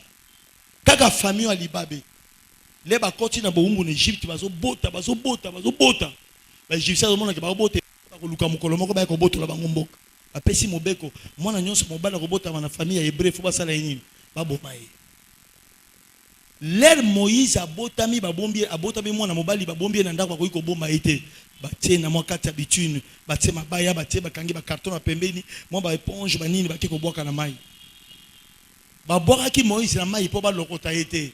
[SPEAKER 1] Kaka famille alibabe. Les ba koti na boumbu en Égypte bazo bota. Ba Égyptien mona ke ba bota ko luka mukolo moko ba ko boto la bango mboka. Ba pesi mobeko. Mwana nyonso mobala ko bota na famille ya hébreu fo ba sala yini? Ba boma ye. L'air Moïse abotami mwana mobali ba bombi na ndako ko boma ete. Batie na mwa kati ya bitune batie mabaya batie bakangi ba carton na pembeni mwa ba éponge ba nini bakie ko boka na mai ba boka ki Moïse na mai po ba lokota ete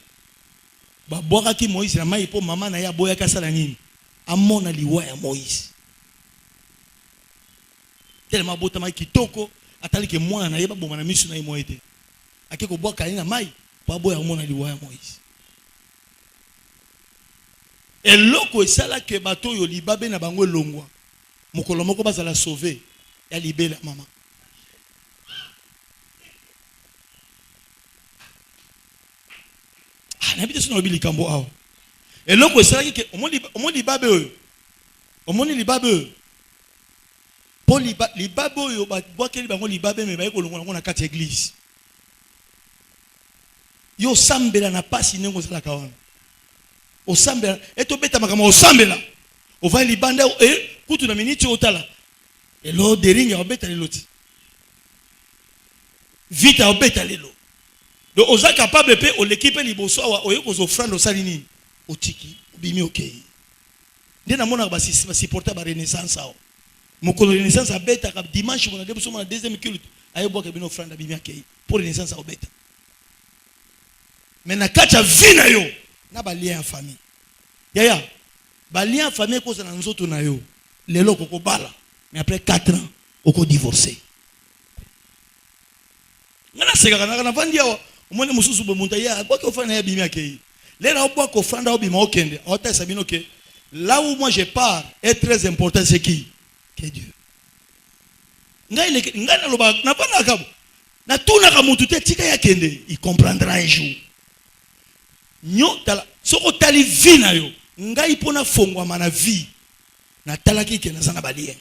[SPEAKER 1] ba boka ki Moïse na mai po mama na ya boya kasala nini amona liwa ya Moïse tellement bota mai kitoko atali ke mwana na yeba bomana misu na imo ete ake ko boka na mai pa boya mona liwa ya Moïse eloko esala ke bato yo libabe na bango elongwa mokolo moko bazala sauver ya libela mama na bite sino bili kambo awo eloko esala ke omoni libabe oyo omoni libabe oyo po libabe oyo babwakeli bango libabe me baye kolongwa nango na kati ya église yo sambela na pasi nengo zalaka wana osambela eto beta makama osambela ova libanda kutu na miniti otala elo dering ya obeta lelo ti vita obeta lelo do oza capable pe o l'équipe liboso awa oyeko zo offrande osali nini otiki obimi okay ndena mona ba supporter ba renaissance awo mokolo renaissance abeta ka dimanche mona debuso mona deuxième culte ayebo ka bino offrande abimi okay pour renaissance obeta mais na kacha vina yo na ba lien en famille yaya ba lien en famille ko na nzoto na yo lelo koko bala mais après 4 ans oko divorcer ngana seka kana vandi awa omone mususu bo munta ya kwa ko fana ya bimi akei lelo obwa ko franda obima okende ota sabino ke là où moi je pars est très important c'est qui que Dieu ngana loba na bana kabo na tuna ka mutu te tika ya kende il comprendra un jour nyo tala soko tali vie na yo ngai pona fongwa mana vie na talaki ke na sana balien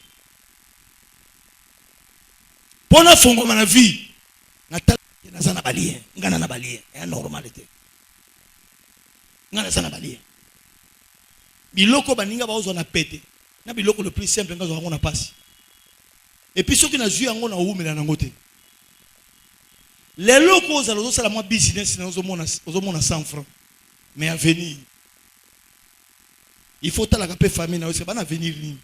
[SPEAKER 1] pona fongwa mana vie na talaki na sana balien ngana na balien ya normalité ngana sana balien biloko baninga baozo na pete na biloko le plus simple ngazo ngona passe et puis soki na zui yango na umela na ngote les locaux za lozo sala moi business na ozo mona 100 francs mais à venir il faut tala ka pe famille na ozo bana venir ni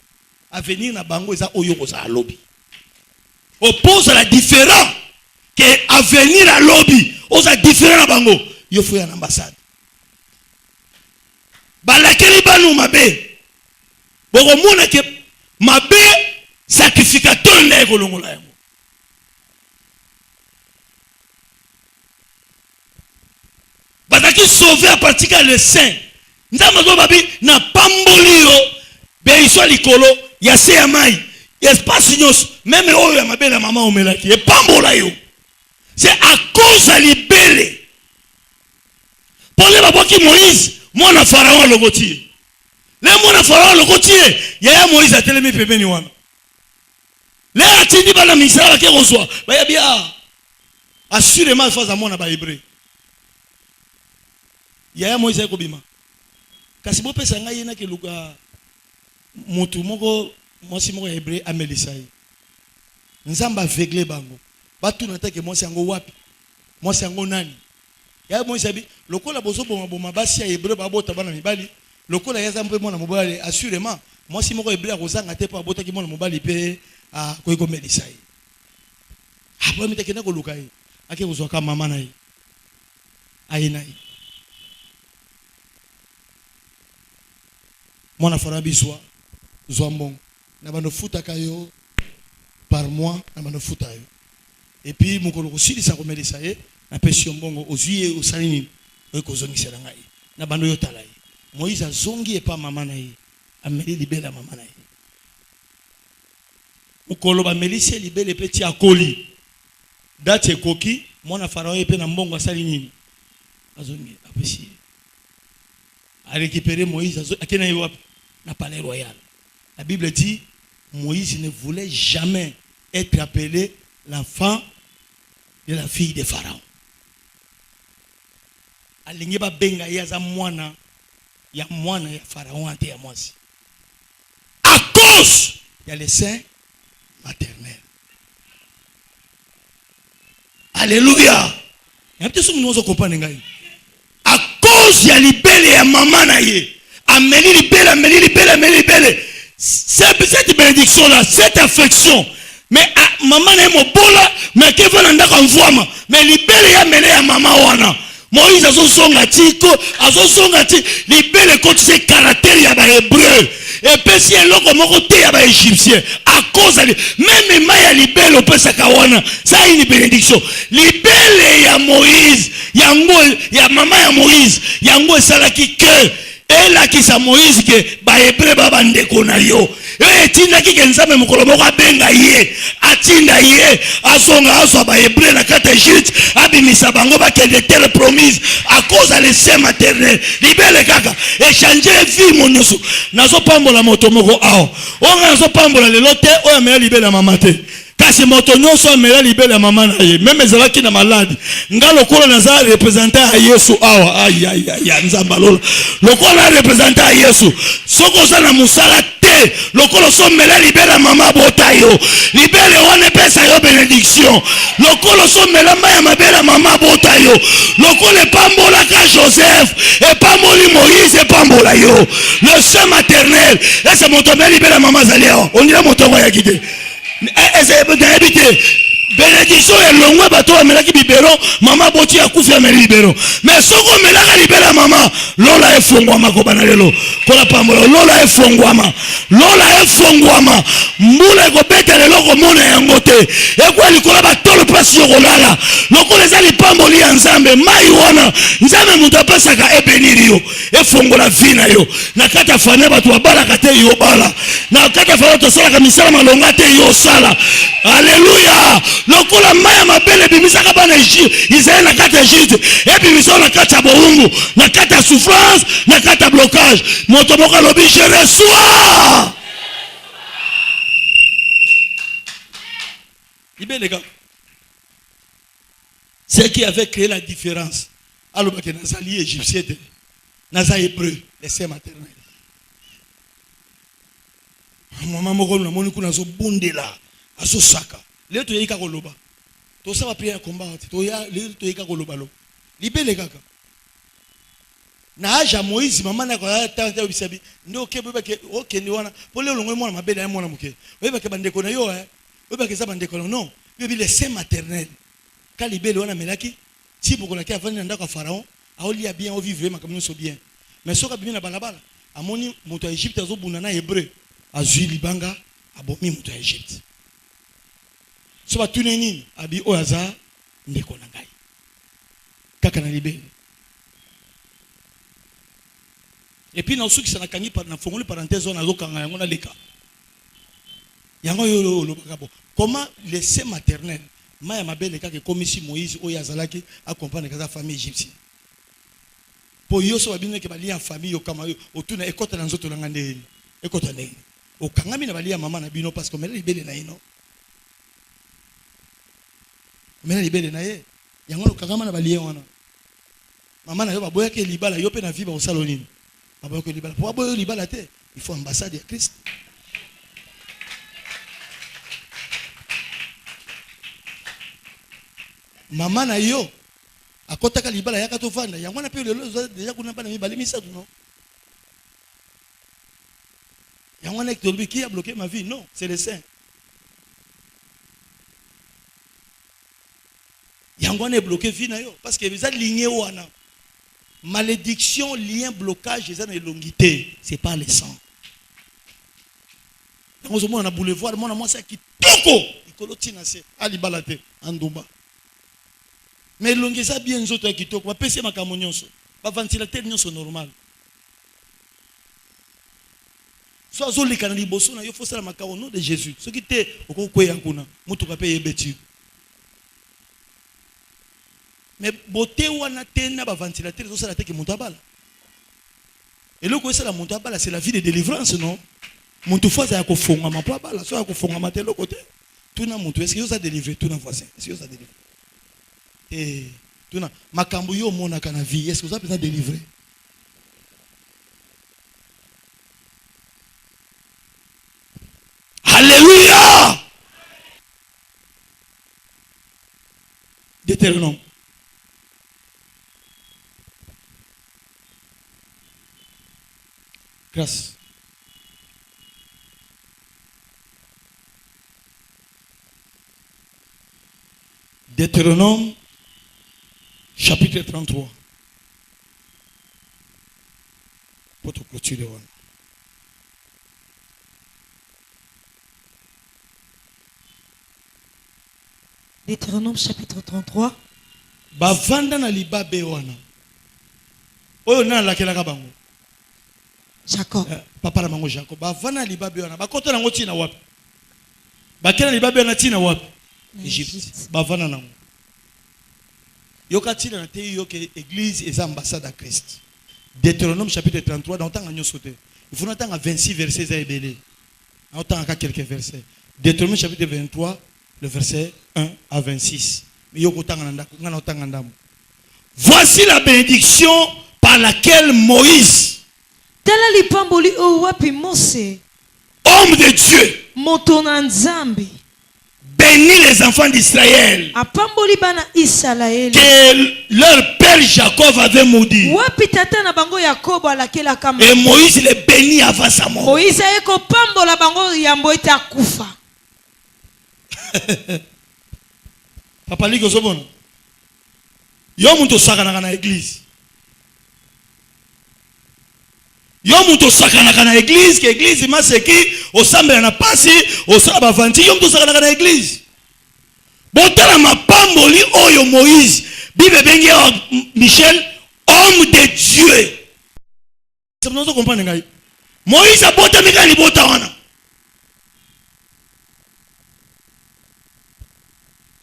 [SPEAKER 1] avenir na bango za oyoko za lobby oppose la différent que avenir à lobby oza différent na bango yo faut ya ambassade balakeli banu mabe boko mona ke mabe sacrificateur na ekolongola yango bataki sauver à partir de le saint nzamba zo babi na pamboli yo be iso likolo ya se ya mai espace nyos même oyo ya mabe na mama omelaki e pambola yo c'est à cause à libérer pour les baboki Moïse mwana Pharaon logotie le mwana Pharaon logotie ya Moïse atelemi pembeni wana le atindi bana misala ke kozwa ba ya bia assurément face à mwana ba hébreu ya Moïse ko bima kasi bo pesa ngai na ke luka mutu moko mwasi moko ya hébreu amelisai nzamba aveugle bango batu na take mwasi yango wapi mwasi yango nani ya Moïse bi lokola bozo boma basi ya hébreu babota bana mibali lokola yaza mpe mwana mobali assurément mwasi moko hébreu akozanga te po abota ki mwana mobali pe ko iko melisai abo miteke na ko luka ye ake kozwa ka mama na ye ayina ye mwana farabi zwa mbongo na bando futa kayo par mois na bando futa yo et puis mokolo ko silisa ko melisa ye na pesi mbongo ozuye osalini eko zongisela ngai na bando yo tala ye Moïse azongi epa mama na ye ameli libela mama na ye mokolo ba melisi libele peti akoli date koki mwana Pharaon epe na mbongo asali nini azongi apesi a récupérer Moïse akena yo na palais royal. La Bible dit Moïse ne voulait jamais être appelé l'enfant de la fille de Pharaon. Alingi ba benga ya za mwana ya Pharaon ante ya mwasi. À cause il y a le sein maternel. Alléluia. Il y a peut-être nous on comprendre ngai. À cause il y a libelle ya maman na ye. Amélie libelle. Cette bénédiction là, cette affection. Mais maman na mo bola, mais que va nda kan voama. Mais libelle ya mele ya maman wana. Moïse azosonga tiko, azosonga ti libele koti se caractère ya ba hébreu. Et puis si eloko moko te ya ba égyptien à cause de même maya libele opesa kawana, ça une bénédiction. Libele ya Moïse, yango ya mama ya Moïse, yango esalaki que elakisa Moïse ke ba hébreu ba bandeko na yo. Etinda ki nzambe mukolo moko abenga ye, atinda ye, asonga aso ba hébreu na kata Égypte, abimisa bango ba kende terre promise à cause de l'essai maternel. Libele kaka, échanger vie monyoso. Nazo pambola moto moko aho. Onga nazo pambola lelo te, oya me libele mama te. Kasi moto nyonso amela libele mama na ye, même ezalaki na malade. Nga lokola naza représentant à Yesu awa, aïe nzamba lola. Lokola représentant à Yesu. Soko za na musala te, lokola so mela libele mama bota yo. Libele wana pesa yo bénédiction. Lokola so mela maya mabela mama bota yo. Lokola pambola ka Joseph, et pamboli Moïse et pambola yo. Le sein maternel, et c'est mon tombe libele mama zaleo. On dirait mon tombe ya kité. Bénédiction et longue bateau à melaki biberon, maman boti a koufi à meli biberon. Mais soko melaka libera maman, lola e fongwama ko banalelo. Kola pambola, lola e fongwama. Lola e fongwama. Mbula ko beta le loko mona yangote. E kwa likola ba tolo pasi yo kolala. Loko les ali pamboli ya nzambe, mai wana. Nzambe muta pasa ka ebeniri yo. E fongola vina yo. Na kata fane batu wabala kate yo bala. Na kata fane to sala kamisala malonga te yo sala. Alléluia. Lokola maya mabele bimisaka bana Israël na kata Égypte et bimisa na kata bohungu na kata souffrance na kata blocage moto moko lobi je reçois ibele gars ce qui avait créé la différence alors que nazali égyptien naza hébreu les saints maternels maman moko na moni kuna zo bundela aso saka le to yika koloba to sa va prier combat to ya le to yika koloba lo libele kaka na aja Moïse mama na ko ta bisabi ndo ke beba ke okay ni wana pole longwe mwana mabele ya mwana muke beba ke bandeko na yo beba ke za bandeko non bibi les saints maternels ka libele wana melaki ti boko na ki avani na ndako pharaon aoli ya bien au vivre makamno so bien mais soka bibi na balabala amoni moto ya Égypte azo buna na hébreu azui libanga abomi moto ya Égypte. So ba tune nini abi oyaza ndeko na ngai kaka na libele et puis na usuki sana kangi par na fongoli parenthèse on azo kanga yango na leka yango yo lo bakabo comment les saints maternels maya mabele kaka comme si Moïse oyazalaki accompagner kaza famille égyptienne po yo so babine ke bali en famille yo kama yo otuna ekota na nzoto na ngande ekota ndenge okangami na bali ya mama na bino parce que mele libele na ino mena libele na ye yango lokangama na balie wana mama na yo baboya ke libala yo pe na vie ba osalo nini baboya ke libala po baboya libala te il faut ambassade ya Christ mama na yo akotaka libala yaka to vanda yango na pe lelo déjà kuna bana mi balimi ça non yango na ki qui a bloqué ma vie non c'est le saint. Yango est bloqué vie na yo parce que vous êtes ligné wana malédiction lien blocage ils ont une longité c'est pas le sang donc au moins on a boulevard moi c'est qui toko ikolotina c'est ali balate andumba mais longue ça bien nzoto qui toko ba pese makambo nyonso ba ventilateur nyonso normal so azoli kana liboso na yo faut sala makambo nom de Jésus ce qui te okokoya kuna mutu ka pe yebeti. Mais beauté wana tena ba ventilateur zo sala teke monto abala. Et le ko sala monto abala c'est la vie de délivrance non? Monto faza ya ko fonga ma po abala so ya ko fonga ma te le côté. Tuna monto est-ce que ça délivrer tuna voisin? Est-ce que ça délivrer? Tuna makambo yo mona kana vie est-ce que ça peut délivrer? Alléluia! Deutéronome. Grâce. Deutéronome, chapitre 33. pour te clôturer.
[SPEAKER 3] Deutéronome chapitre 33.
[SPEAKER 1] Bavanda na libabe wana. Oyo na lakelaka bango.
[SPEAKER 3] Jacob.
[SPEAKER 1] Papa na bango Jacob. Bavanda na libabe wana. Bakota nango tina wapi? Bakena libabe wana tina wapi? Égypte. Bavanda nango. Yoka tina na te yoke église et ambassade à Christ. Deutéronome chapitre 33 dans temps agnon sauté. Il faut attendre à 26 versets za ebele. On attend à quelques versets. Deutéronome chapitre 23 le verset 1 à 26. Voici la bénédiction par laquelle Moïse, homme de Dieu, bénit les enfants d'Israël que leur père Jacob avait maudit. Et Moïse les bénit avant sa mort. Papa Ligo Zobon. Yo muto sakana na église. Yo muto sakana na église, que église maseki au sambe na pasi, au saba vanti, yo muto sakana na église. Botala mapamboli oyo Moïse, Bible bengi Michel, homme de Dieu. Ça nous comprendre ngai. Moïse a bota mika li bota wana.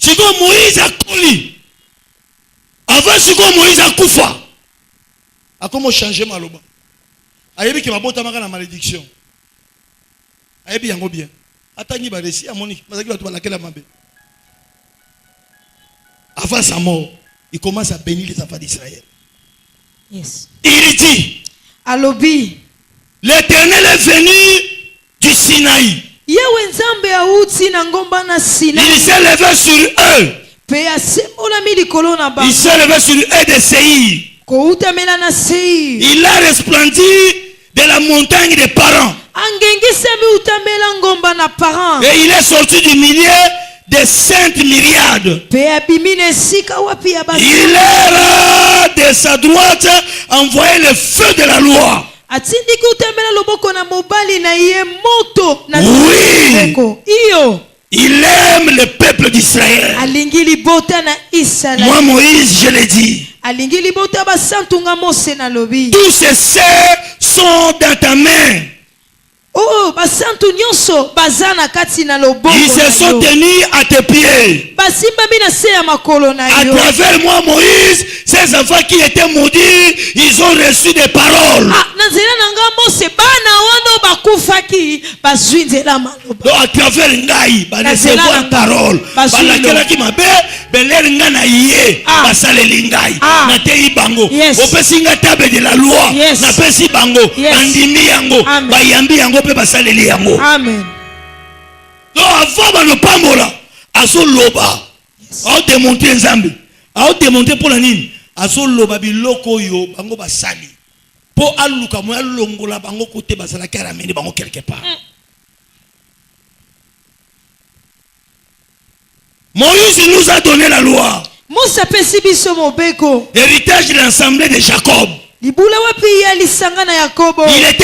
[SPEAKER 1] Siko Moïse a collé. Avant siko Moïse a koufa. A comment changer maloba. Ayebi ki mabota maka na malédiction. Ayebi yango bien. Atangi ba resi amoni. Bazaki ba to balakela mabe. Avant sa mort, il commence à bénir les enfants d'Israël.
[SPEAKER 3] Yes.
[SPEAKER 1] Il dit,
[SPEAKER 3] Alobi,
[SPEAKER 1] l'Éternel est venu du Sinaï. Il s'est levé sur eux. Il s'est levé sur eux de Séir. Il a resplendi de la montagne des parents. Et il est sorti du milieu des saintes myriades. Il a de sa droite envoyé le feu de la loi. Oui. Il aime le peuple d'Israël. Moi Moïse, je l'ai dit. Tous ces serres sont dans ta main. Ils se sont tenus à tes pieds. À travers moi Moïse, ces enfants qui étaient maudits, ils ont reçu des paroles. Donc à travers Ngaï, ils recevoir des paroles. De la loi.
[SPEAKER 3] Amen.
[SPEAKER 1] Donc avant de pambola, aso loba, a démonter Nzambe, a démonter pour la nine, aso loba biloko yo bango basali. Po aluka mo alongola bango côté basala karamene bango quelque part. Moïse nous a donné la loi. Héritage de l'assemblée de Jacob. Il était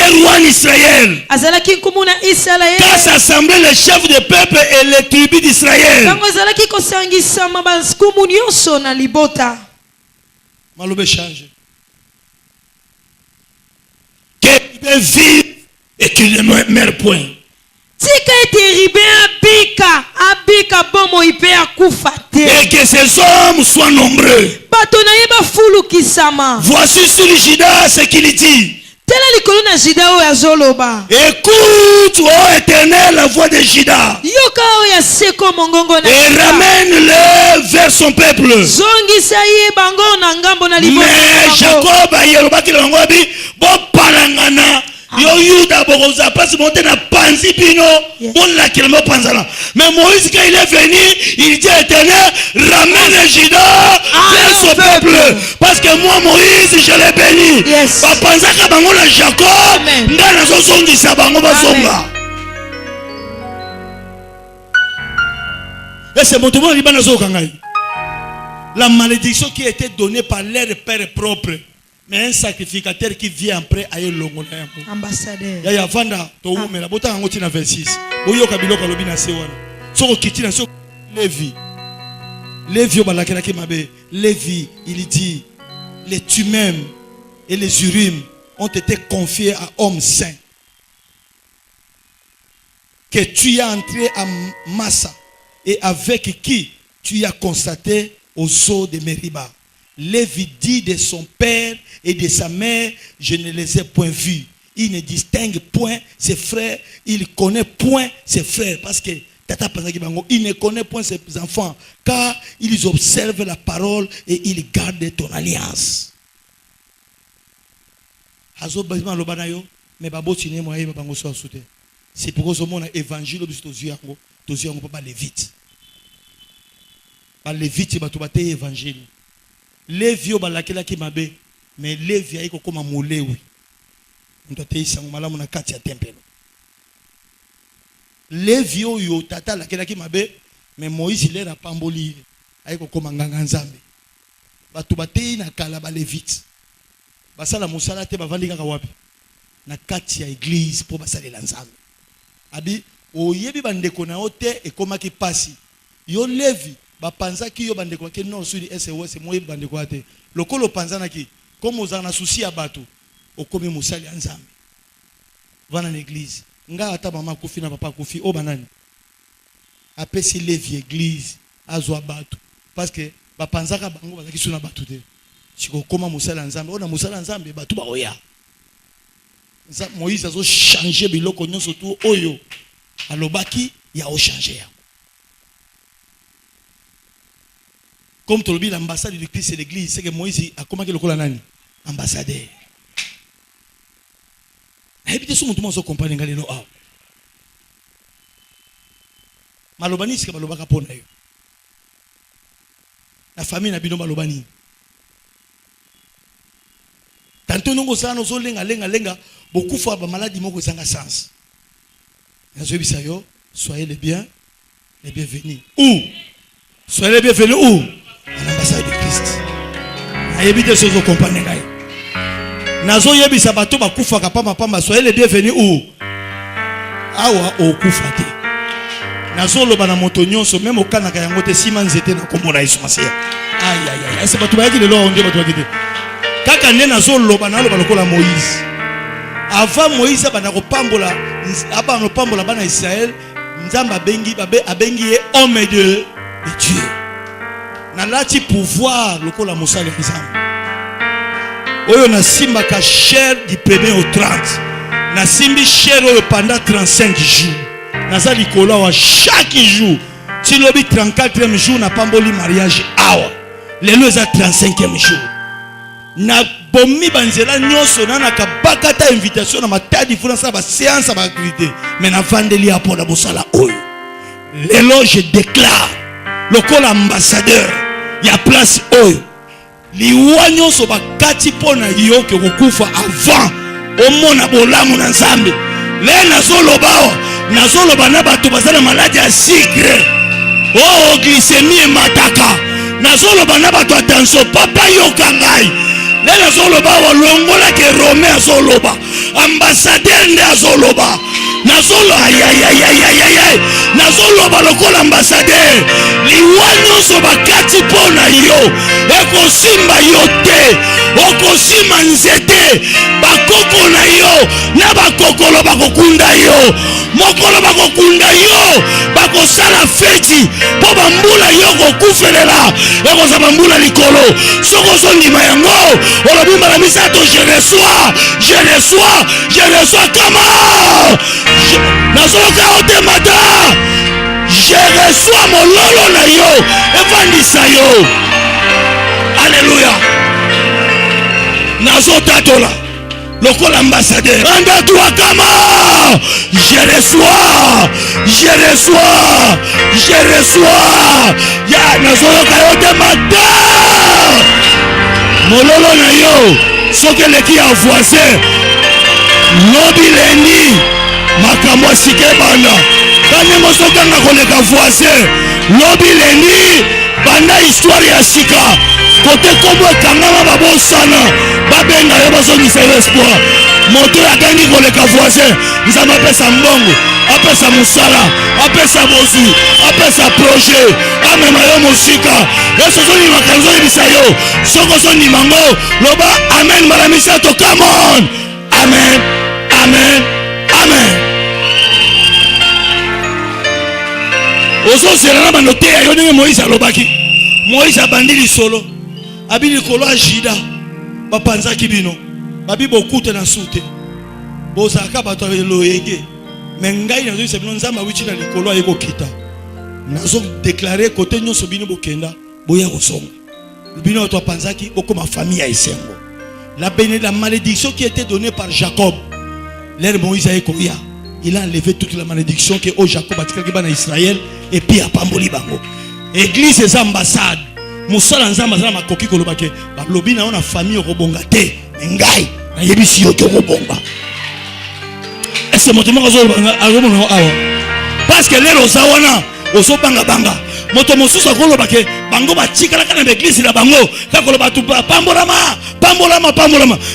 [SPEAKER 1] roi en Israël. Quand s'assemblaient les chefs de peuple et les tribus d'Israël. Malobe change. Que tu peux vivre et tu ne meurs point. Et que ces hommes soient nombreux. Voici sur le Juda ce qu'il dit. Écoute, ô Éternel, la voix de Juda. Et ramène-le vers son peuple. Mais Jacob a yerobaki langobi bo parangana. Yo Yuda bogoza passe monter na panzi bino bon la kilomètre panzala. Mais Moïse quand il est venu, il dit Éternel, ramène Juda vers son peuple parce que moi Moïse je l'ai béni. Ba panzaka bango na Jacob, ndana zo zongisa bango bazonga. Et c'est mon tour libana zo kangai. La malédiction qui a été donnée par leur père propre Mais un sacrificateur qui vient après aye longo na yango.
[SPEAKER 3] Ambassadeur.
[SPEAKER 1] Ya vanda to umela bota yango tina 26. Boyoka biloko lobi na se wana. Soko kitina soko Lévi. Lévi obalakela ki mabe. Lévi, il dit les Thummim et les Urim ont été confiés à hommes saints. Que tu as entré à Massa et avec qui tu as constaté aux eaux de Meriba. Lévi dit de son père et de sa mère, je ne les ai point vus. Il ne distingue point ses frères, il connaît point ses frères parce que il ne connaît point ses enfants car ils observent la parole et ils gardent ton alliance. C'est pourquoi ce monde évangile aux yeux pas lévite. Pas lévite ba to ba évangile. Lévi obalakela ki mabe mais Lévi ayiko koma molewi. Ndo te isango malamu na kati ya tempelo. Lévi oyo tata lakela ki mabe mais Moïse il era pamboli ayiko koma nganga nzambe. Batu batei na kala ba lévite. Basala musala te bavandi kaka wapi? Na kati ya église pour basalela nzambe. Abi oyebi bandeko na ote ekomaki pasi. Yo Lévi bapanzaki yo bandeko ke non sudi SOS moye bandeko ate lokolo panzanaki comme ozana souci ya bato okomi musali nzambe vana na église nga ata mama kufi na papa kufi o banani apesi Lévi église azwa bato parce que bapanzaka bango bazaki suna bato te siko koma musali nzambe ona musali nzambe bato ba oya Moïse azo changer biloko nyonso tout oyo alobaki ya o changer ya. Comme tu le dis, l'ambassade du Christ et l'église, c'est que Moïse a commencé le col nani ambassadeur. Habite sous mon tout compagnie galino a. Malobani c'est que malobaka pona yo. La famille na bino malobani. Tantôt nous ça nous lenga beaucoup fois ba maladie moko sanga sens. Nazo bisa yo, soyez les bienvenus. Où? Soyez les bienvenus où? À l'ambassade de Christ. Aïebite sozo compagnie ngai. Nazo yebisa bato bakufa kapamba pamba soyez les bienvenus où? Awa okufate. Nazo loba na moto nyonso même okanaka yango te sima nzete na komona Yesu Masia. Aïe aïe aïe, c'est bato bayaki de lo onde bato bakite. Kaka ne nazo loba na loba lokola Moïse. Avant Moïse bana ko pambola bana Israël, nzamba abengi homme de Dieu. Na lati pouvoir lokola mosala nzambe. Oyo na simba ka chair du 1er au 30. Na simbi chair oyo pendant 35 jours. Naza likola wa chaque jour. Ti lobi 34e jour na pamboli mariage awa. Lelo za 35e jour. Na bomi banzela nyonso na kabakata invitation na matadi funa sa ba séance ba activité. Mais na vandeli apo na bosala oyo. Lelo je déclare lokola ambassadeur ya place oyo liwa nyonso bakati pona yo ke kokufa avant omona bolamu na nzambe le nazoloba na bato bazana maladie ya sucre glycémie mataka nazoloba na bato attention papa yoka ngai le nazoloba walongola ke Rome azoloba ambassadeur nde azoloba nazolo ayayayayayay nazoloba lokola ambassadeur liwa nyonso bakati pona yo ekosimba yo te okosima nzete bakoko na yo na bakokolo bakokunda yo mokolo bakokunda yo bakosala feti po bambula yo kokufelela ekozala mbula likolo soko sondima yango olobi mbala misato je reçois kama nazoloka otemata je reçois mololo na yo evandisa yo. Alléluia. Nazotatola lokola ambassadeur anda toi kama je reçois ya nazoloka otemata mololo na yo soki eleki ya voisin lobi lendi makambo asike banda kanyengo sokanga koleka voisin lobi lendi banda histoire ya sika Côté comme Kangama Babosana, Babenga Yabazoni c'est l'espoir. Moto ya gangi koleka voisin, nous avons appelé ça mbongo, appelé ça musala, appelé ça bozu, appelé ça projet, amema yo musika. Yo sozoni makanzo bisayo, soko soni mango, loba amen malamisa to come on. Amen. Amen. Amen. Oso serana banote ya yo ndenge Moïse alobaki. Moïse abandili solo. Abili kolo ajida. Bapanzaki bino. Babi bokute na sute. Bozaka bato loyenge. Mengai na zo sebino nzamba wichi na likolo ayeko kita. Nazo déclarer côté nyonso bino bokenda boya kosonga. Bino to panzaki boko ma famille ya esengo. La malédiction qui était donnée par Jacob. L'ère Moïse a écouté. Il a enlevé toute la malédiction que Jacob a tiré en Israël et puis à Pamboli Bango. Église et ambassades. Moussala nzamba ma koki kolobake. Ba lobi na ona famille robongate. Ngai na yebisi yo to robonga. Est-ce que motomo azobanga awa? Parce que l'ère ozawana ozo banga banga. Moto mosusu akolobake bango batikala kana église la bango kakoloba tu pambolama.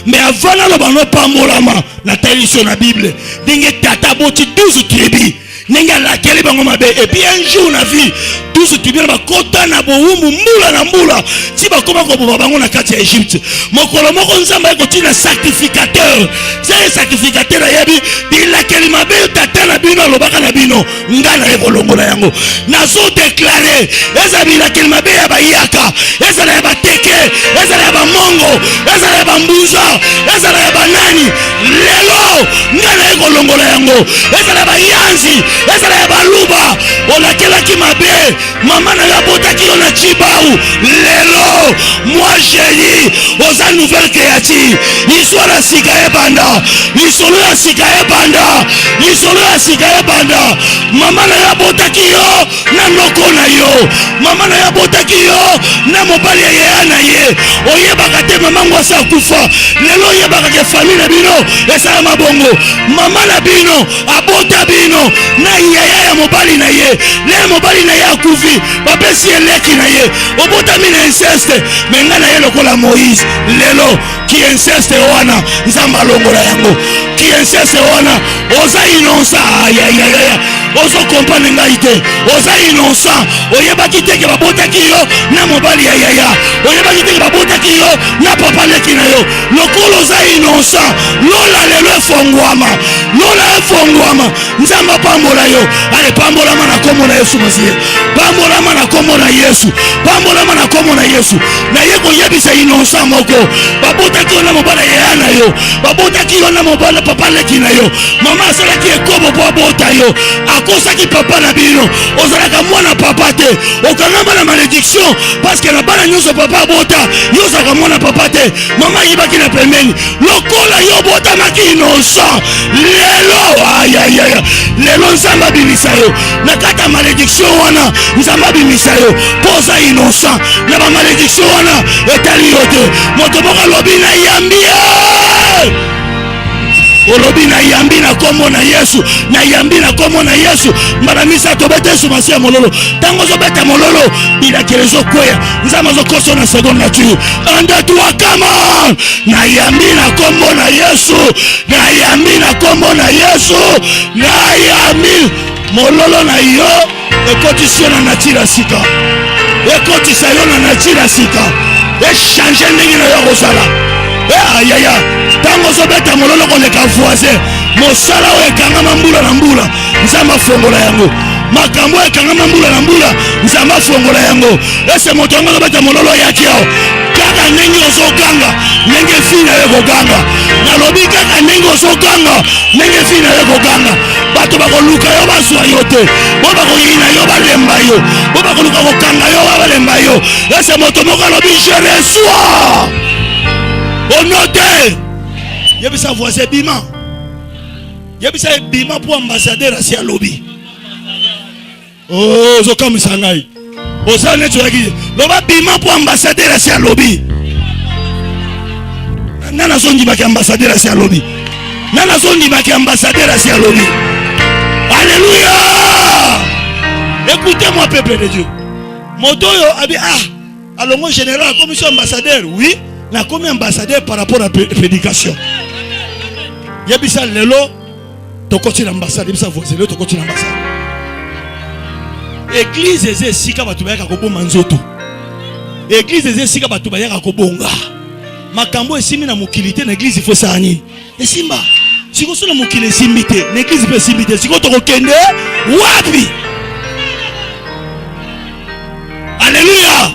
[SPEAKER 1] Mais avant la lobano pambolama la tradition la Bible ninge tata boti 12 tribus ninga la keli bango mabe et puis un jour na vie 12 tribus ba kota na boumbu mbula na mbula ti ba koma ko bango na kati ya Egypte mokolo moko nzamba ko tina sacrificateur c'est sacrificateur yabi bila keli mabe tata na bino lobaka na bino ngana e kolongola yango nazo déclarer ezabila keli mabe ya bayaka ezala ya bateke ezala ya bamongo ezala ya bambuza ezala ya banani lelo ngana e kolongola yango ezala ya bayanzi ezala ya baluba olakelaki mabe mama na ya botaki yo na chibau lelo moi j'ai dit oza nouvelle créature l'histoire ya sika ebanda lisolo ya sika ebanda lisolo ya sika ebanda mama na ya botaki yo na noko na yo mama na ya botaki yo na mobali ya na ye oyebaka te mama ngwasa akufa lelo oyebaka ke famille na bino esala mabongo mama na bino abota bino na yaya ya mobali na ye le mobali na ye akufi bapesi eleki na ye obotami na inceste menga na ye lokola Moïse lelo ki inceste wana nzamba longola yango ki inceste wana oza innocent ayayaya ozo comprendre ngai te oza innocent oyebaki te ke babotaki yo na mobali ya yaya oyebaki te ke babotaki yo na papa leki na yo lokolo oza innocent lola lelo efongwama nzamba pambola yo ale pambolama na kombo na Yesu masiye pambolama na kombo na Yesu pambolama na kombo na Yesu na ye koyebisa innocent moko babotaki yo na mobali ya na yo babotaki yo na mobali papa leki na yo mama asalaki ekobo po abota yo akosaki papa na bino ozalaka mwana papa te okangama na malédiction parce que na bana nyonso papa abota yo ozalaka mwana papa te mama yibaki na pembeni lokola yo botamaki innocent lelo ayayaya lelo nzamba abimisa yo na kata malédiction wana nzamba abimisa yo poza innocent na ba malédiction wana etali yo te moto moko alobi na yambi olobi na yambi na kombo na Yesu na yambi na kombo na Yesu mbana misa tobete Yesu masia mololo tango zo beta mololo bila kelezo kweya nzama zo koso na seconde nature anda tuwa come on na yambi na kombo na Yesu na yambi na kombo na Yesu na yambi mololo na yo ekotisi na nature sika ekotisa yo na nature sika echange ndenge na yo kozala ayaya tango zobeta mololo koleka voisin mosala oyo ekangama mbula na mbula nzamba fongola yango makambo ekangama mbula na mbula nzamba fongola yango ese moto yango zobeta mololo yaki aho kaka ndenge ozoganga ndenge fi na ye koganga nalobi kaka ndenge ozoganga ndenge fi na ye koganga bato bakoluka yo bazwa yo te bo bakoyina yo balemba yo bo bakoluka kokanga yo balemba yo ese moto moko alobi je reçois au noté yebisa voisin bima yebisa bima pour ambassadeur asi alobi oh zokamisa ngai osane tsoki loba bima pour ambassadeur asi alobi nana zongi baki ambassadeur asi alobi nana zongi baki ambassadeur asi alobi alléluia écoutez-moi peuple de Dieu moto yo abi alongo général commission ambassadeur, oui, na comme ambassadeur par rapport à la prédication. Yebisa lelo to continue l'ambassade, yebisa voisin lelo to continue l'ambassade. Église eze sika batu bayaka koboma nzoto. Église eze sika batu bayaka kobonga. Makambo esimi na mukilité na église faut sani. Esimba. Siko so na mukile simbité, na église peut simbité. Siko to kokende wapi? Alléluia.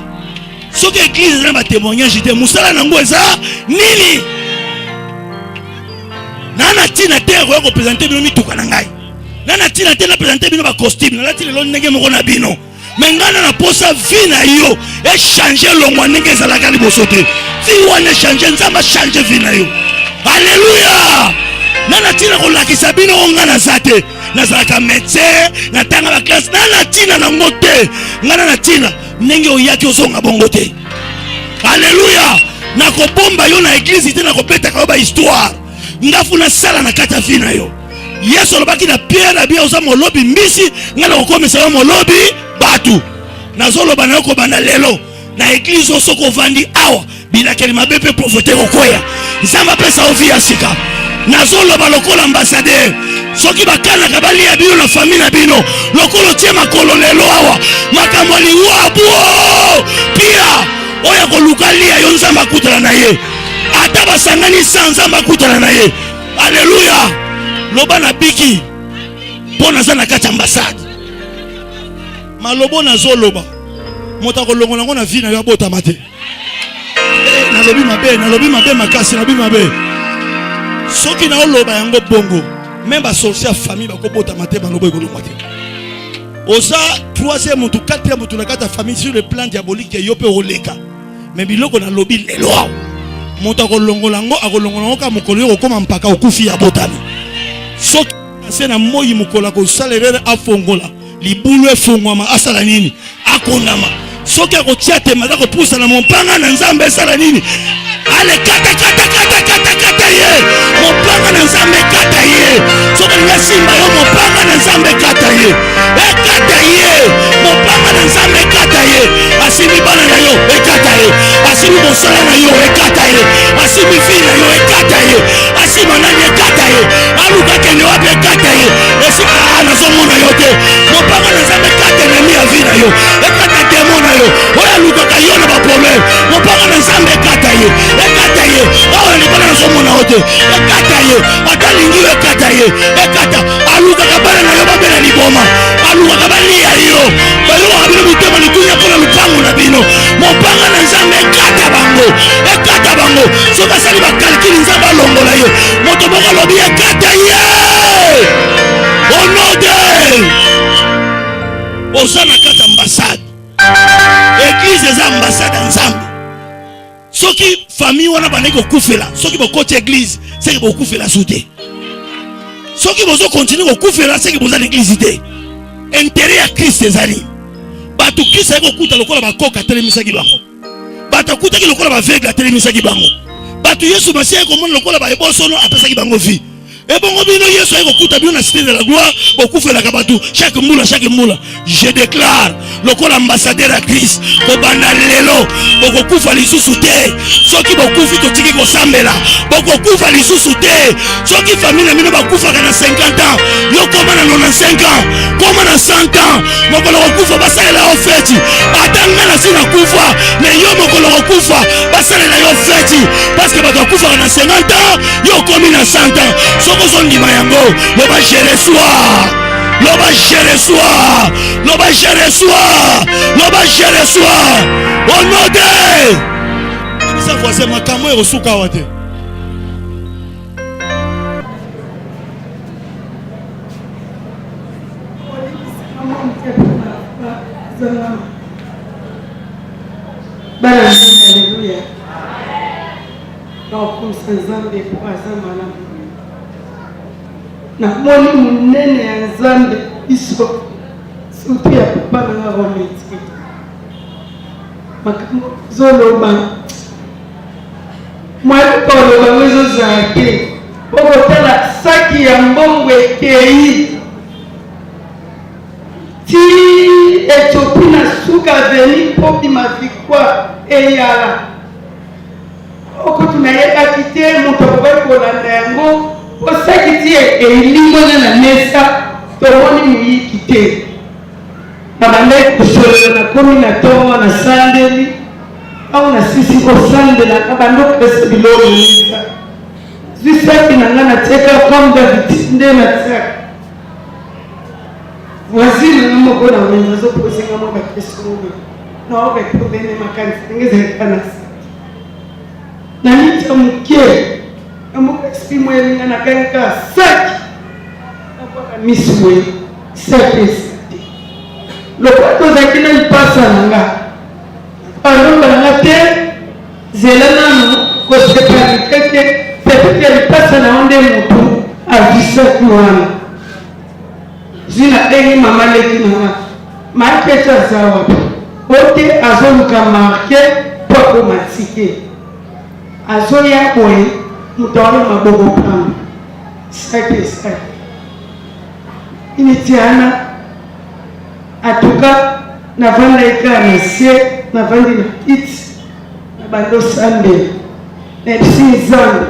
[SPEAKER 1] Ce que l'église n'a pas témoignage, j'étais Moussala Nangoza, Nini. Nana Tina Terre représenté Bino Mitukanangai. Nana Tina Terre représenté Bino costume. Nana Tina Lonege Morona Bino. Mais Nana na posa vina yo. Et changer l'homme Nege Zalakali Bosote. Si on a changé, ça va changer vina yo. Alléluia. Nana Tina Rolaki Sabino Ngana Zate. Nazalaka médecin, natanga la classe. Nana Tina Nangote. Nana Tina. Nenge oyaki osonga bongote. Alléluia. Na ko bomba yo na église ite na ko beta ka ba histoire. Ngafu na sala na kata fina yo. Yesu lobaki na Pierre na bia osamo lobi mbisi ngala ko komisa yo lobi batu. Na zolo bana ko bana lelo na église osoko vandi awa bila kelima bepe prophétique okoya. Nzamba pesa ovia sika. Na zolo balokola ambassadeur. Soki bakana kabali ya bino na famille na bino lokolo tie makolo lelo awa makamoli wabu pia oya kolukalia yo nzamba kutala na ye ata basangani sanza makutala na ye. Alléluia. Loba na biki pona za na kati ambassade malobo na zoloba mota kolongola ngo na vie na yo bota mate na lobi mabe makasi na lobi mabe soki na oloba yango bongo. Même la sorcière famille va kobota maté balobo ekolomate. Osa 3e mutu 4e mutu na kata famille sur le plan diabolique yope oleka. Mais biloko na lobi lelo. Monta kolongola ngo akolongola ngo ka mokolo ko koma mpaka okufi ya botami. Soki ase na moyi mukola ko salerere afongola. Libulu efongwama asala nini? Akondama. Soki akotia temata ko pusa na mompanga na nzambe sala nini? Ale kata ye. Mopanga na nzambe kata ye. Soki nga simba yo mopanga na nzambe kata ye. Kata ye. Mopanga na nzambe kata ye. Asimi bana na yo kata ye. Asimi mosala na yo kata ye. Asimi fille na yo kata ye. Asimi nani kata ye. Aluka kende wapi kata ye. Esi nazomona yo te. Mopanga na nzambe kata na mi avi na yo. Kata demo na yo. Oya luka ka yo na ba problème. Mopanga na nzambe kata ye. Kata ye. Awa ni bana nazomona yo te. Kata ye. Atalingi yo kata ye. Kata aluka ka bana na yo ba bela liboma. Aluka ka bali ya yo. Bayo abino mutema ni kunya pona lupango na bino. Mopanga na nzambe kata bango. Kata bango. Soka sali ba calcul nzamba longola yo. Moto boko lobi kata ye. Au nom de Osana kata ambassade. Église des ambassades ensemble. Soki famille wana baneko kufela, soki bokoti église, c'est que beaucoup fait la sauter. Soki bozo continue ko kufela, c'est que boza l'église té. Intérêt à Christ ezali. Batu kisa ko kuta lokola bakoka telemisa ki bango. Batu kuta ki lokola ba veugle telemisa ki bango. Batu Yesu Masiya ko mon lokola ba ebosono apesa ki bango vie. Et bon, Yesu ko kuta bien na cité de la gloire, beaucoup fait la kabatu, chaque moula. Je déclare, lokola ambassadeur à Christ, ko banda lelo, beaucoup kufa lisusu te. Soki beaucoup fi to tiki ko sambela, beaucoup kufa lisusu te. Soki famille na mino ba kufa kana 50 ans, yo koma na 95 ans, koma na 100 ans, mokolo ko kufa basala yo feti. Atanga na sina kufa, mais yo mokolo ko kufa, basala yo feti parce que ba kufa kana 50 ans, yo komi na 100 ans. Loba gérer soi. Au nom de ça voisin makamo et osuka wate.
[SPEAKER 4] Alléluia. Donc pour ces hommes des poisons malades. Na moni munene ya nzambe iso sutu ya papa na rometi makambo zoloba mwali polo bawezo zake okotala saki ya mbongo ekei ti Ethiopie na suka veni popi mafikwa eyala okutuna yebaki te moto akoki kolanda yango osaki ti elingwana na mesa tomoni moyiki te nabandai kosolela nakomi na ntongo na sandeli au nasisi kosandela nabandi kopesa biloko mesa zwisaki na nga natiaka comme David nde natiaka voisine na moko na wenza azoposinga mo bakestion oyo naoka probleme makanisi ndenge ezalika na sa na nita moke amoka esprit mo elinga nakangika saki nakwaka misi boye saki esi te lokola tozalaki na lipasa na nga palomba na nga te zela nano koseparike te peut-être lipasa na yo nde motu avisaki wana zina dengi mama leki na nga maipeti aza wapi ote azoluka marke po akoma tike azoya boye moto wana maboko pamba saki saki initiana atuka navanda eka na se navandi na kiti na bando sambela na ebisi nzambe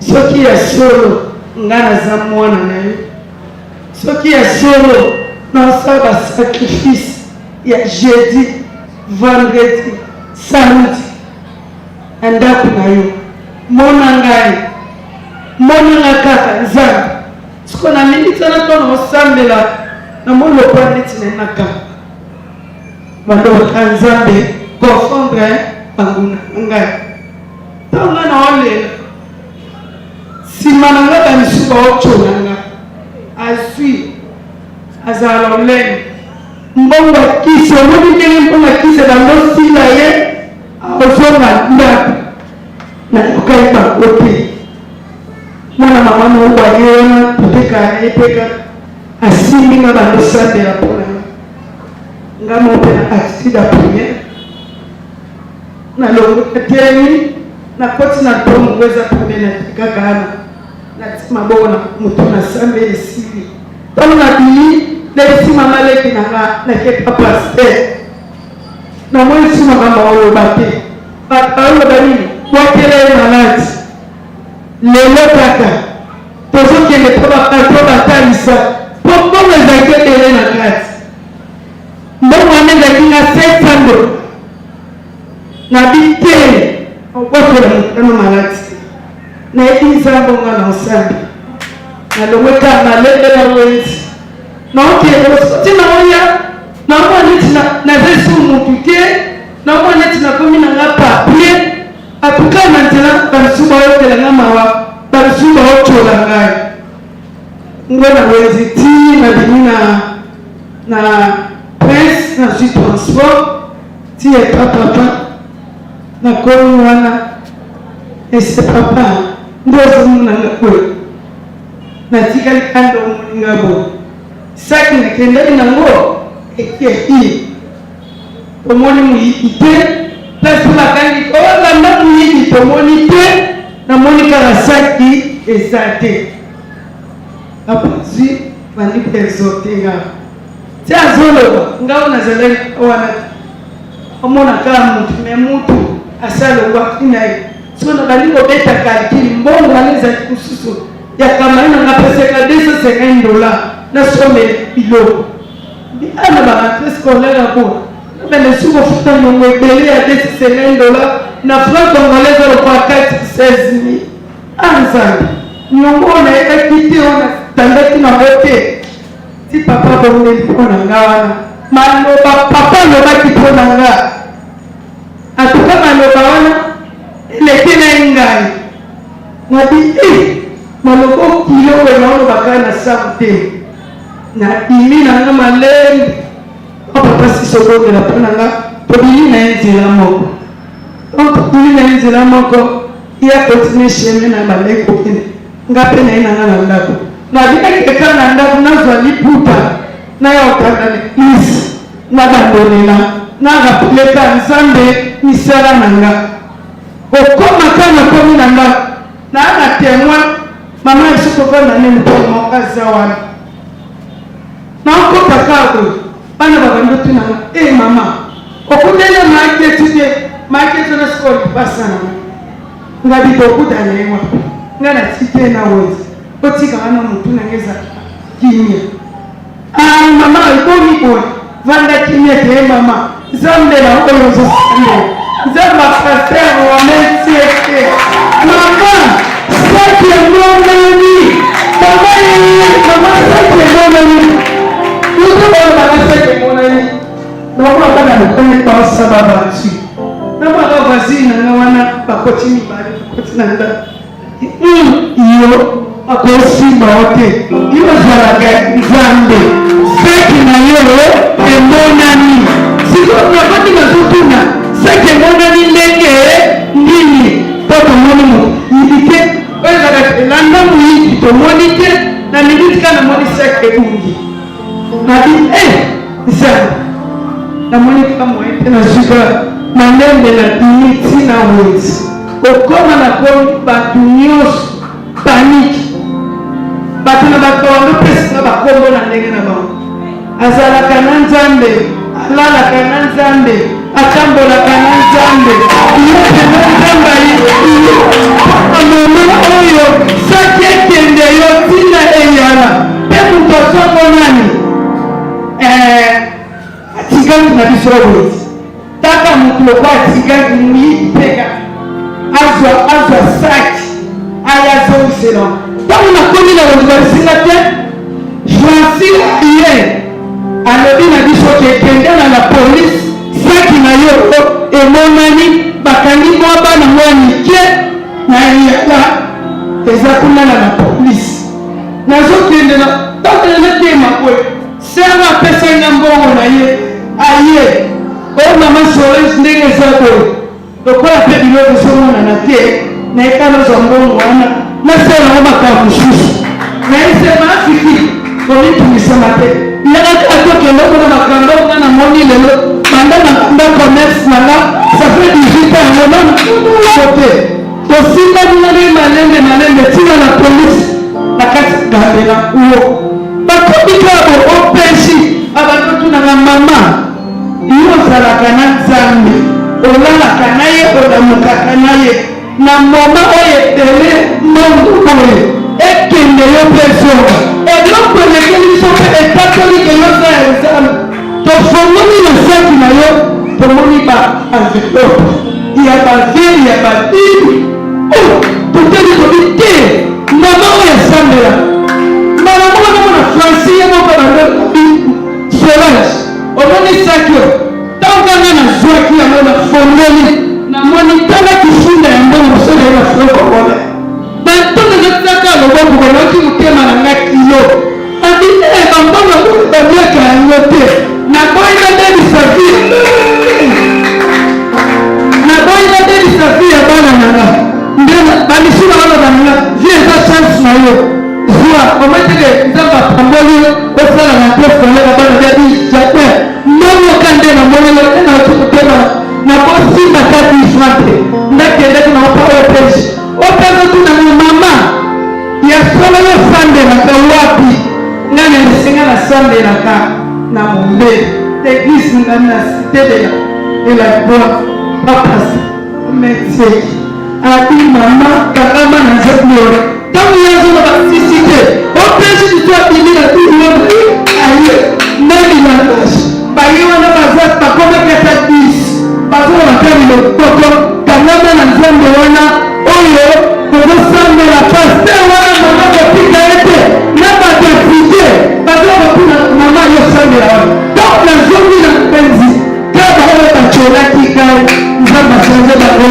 [SPEAKER 4] soki ya solo nga naza mwana na yo soki ya solo nasala basacrifice ya jeudi vendredi samedi na ndako na yo mona ngai monanga kaka nzambe siko na militana to na osambela na molopa neti na na kaka balobaka nzambe confondre banguna ngai ntango nga na olela nsima na nga bamisu baocola nga azwi azala lolenge mbongo akisi omoni ndenge mbongo akisi bandosila ye ozonga ndako nayokai bango te mwana mama mowa ye wana topeka ye peka asimbi nga bandosambela mpona nga mope na attitude ya premiere nalongoka telemi nakoti na ntongo eza premiere natekaka ana nati maboko na moto na sambe esili ntango nabili naesi mama leki na nga nakepa paster namoni si makambo oloba te baoloba nini bwakela ye maladi lelo kaka tozokende po batalisa po mbongo ezalaki ebele na kati mbongo wana ezalaki nga 700 nabi te obwakela motano maladi nayebi nzambe nga na osambi nalongweka nalebela wenzi naokende ti naoya naomwa neti nazesi motu te naomwa neti nakomi na nga papie atuka na nzela bamisu baotela nga mawa bamisu baocola ngai ngo na wenzi ti nabimi na prince nazwi transport ti epa papa nakomi wana ese papa ndozomonanga kwe natikali kando omoninga bo saki nakendaki nango ekeki tomoni moyiki te place bakangi olanda moyiki tomoni te namoni kaka saki eza te apazwi bandi koexorte nga ti azoloba ngao nazalaki wana omona kaka mutu me mutu asalongwaki na ye so na bandi kobeta kalkili mbongo wana ezalaki mosusu yakamai nanga peseka $250 nasomela biloko ana barentre scolaire ako nabende suki ofuta ndongo ebele ya $250 na franc congolais alokoa 4-16 anzambe nyongo oyo nayebaki te oyo natandaki nango te ti papa bongeli mpo na nga wana maloba papa alobaki mpo na nga atuka maloba wana eleki na ye ngai nabi maloba okilo oyo naolobaka na samu te na imi na nga malembe opapa sisokongela mpo na nga tobili na ye nzela moko tobili na ye nzela moko ya continue cheme na baleko kene nga mpe na ye na nga na ndako nabinaki eka na ndako nazwa liputa nayokanga na eglise nabandonela narapeleka nzambe misala na nga okoma ka nakomi na ndako naa na témoin mama esokovanda ne moto moko aza wana naokota kako bana babandi otunanga mama okundele maaketi te makezo na skoli basana ngabi dokuta lewa ngana tite na wozi otika wana mtu nangeza kimya mama ikomi kwa vanda kimya te mama zambe na oyo zosile zamba pasteur wa mesieke mama saki ya monani mama saki ya monani uto baba saki ya monani nokwa bana mkoni kwa sababu ati nama vazina na wana bakoti mibali bakoti nanda iyo akosimba ote iyo zalaga nzambe saki na yoro emonani siko nakati mazutuna saki emonani ndenge nini toto moni mo ibite oezaka landa muyi tomoni te na minute kana moni saki ebungi nabi nzambe namoni kaka moyete na suka manende na dimiti na wezi okoma na komi bato nyonso paniki bato na bato wango pesika bakombo na ndenge na bango azalaka na nzambe alalaka na nzambe atambolaka na nzambe yote na nzambe amama oyo saki ekende yo ntina eyala mpe moto asongo nani atikaki na biso wezi taka moto lokwa atikaki moyiki peka azwa saki aya zongisela ntango nakomi na bongo balisinga te joasi ye alobi na biso kekendana na polise saki na yo emonani bakangi mwa bana mwa mike na yaka eza kunana na polise nazokende na ntango nazotema kwe serva apesai na mbongo na ye aye oyo mama solange ndenge eza boye lokola mpe biloko ezomonana te nayeka nozwa mbongo wana nasala ngo makambo mosusu nayesema afiki komitumisama te yakaka atokende mpona makambo nga namoni lelo banda na commerce nanga ça fait 18 ans yango nano te tosingani nani malembe ntina na polise na kati gambela uyo bakomi kabo opesi abakotunanga mama yo ozalaka na nzambe olalaka na ye olamukaka na ye na moma oyo etele mondu boye ekende yo mpe zonga eloko elekeli biso mpe etatolike yo za ya nzambe tofongoli na saki na yo tomoni ba envelope ya bavere ya badini toteli tobi te mama oyo esambela mama moko namona franci ye moko bandobi solange omoni saki oyo tanganga nazwaki yango na fongoli namoni tala kifunda yango mosolo na froko wana bantonga nazotaka loboko balaki motema na nga kilo abi bambongo bamiaka yango te naboyi nadelisa vi ya bana nanga nde bamisuna wana bananga vi eza chance na yo zwa ometeke nzambe apamboli osalaka te foleka bana biabi japer momoka nde namonelo enaki motema na bosimba kati ifrante ndakendaki na opaopesi opesa tunanga mama ya solo yosandelaka wapi nga nalisinga nasandelaka na mombele eglise ngami na cité de la gloire papasi metieki abi mama kakama na zebiore ntango yazona basisi te opesi liso abimi na bilona aye nani na kashi baye wana baza bakomekata 10 bazona batali lokoko kangama na nzambe wana oyo kozosambela paster wana mama kotika ete na bato ya fide bazona kuna mama yosambela wana donc nazongi na mpenzi kaba oyo bacolaki kai nzambe achange bango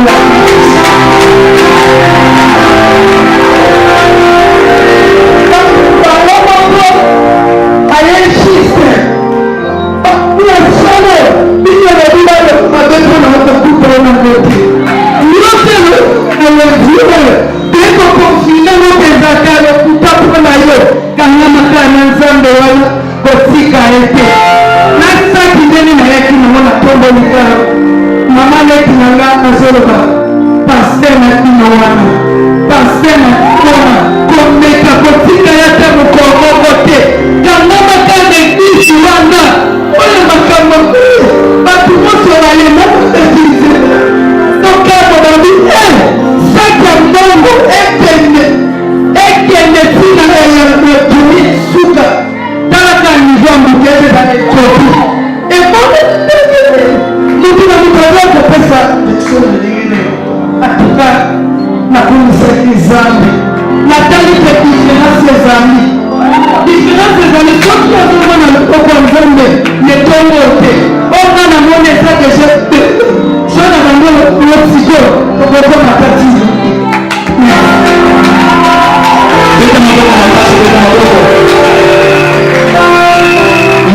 [SPEAKER 4] mama leki nanga nazoloba paster na kino wana paster na kona komeka kotika ya te mokomoko te kangama kanda ekisi wana oyo makambo bato nyonso balemaka ekisi kopi mutu na mutu kopesa direction na ndenge nini atuka nakumisaki zambi natali pe différence ezali différence ezali soki azomona loboko ya nzambe yetongo te oka na moni eza deja so na bango losiko okokoma kati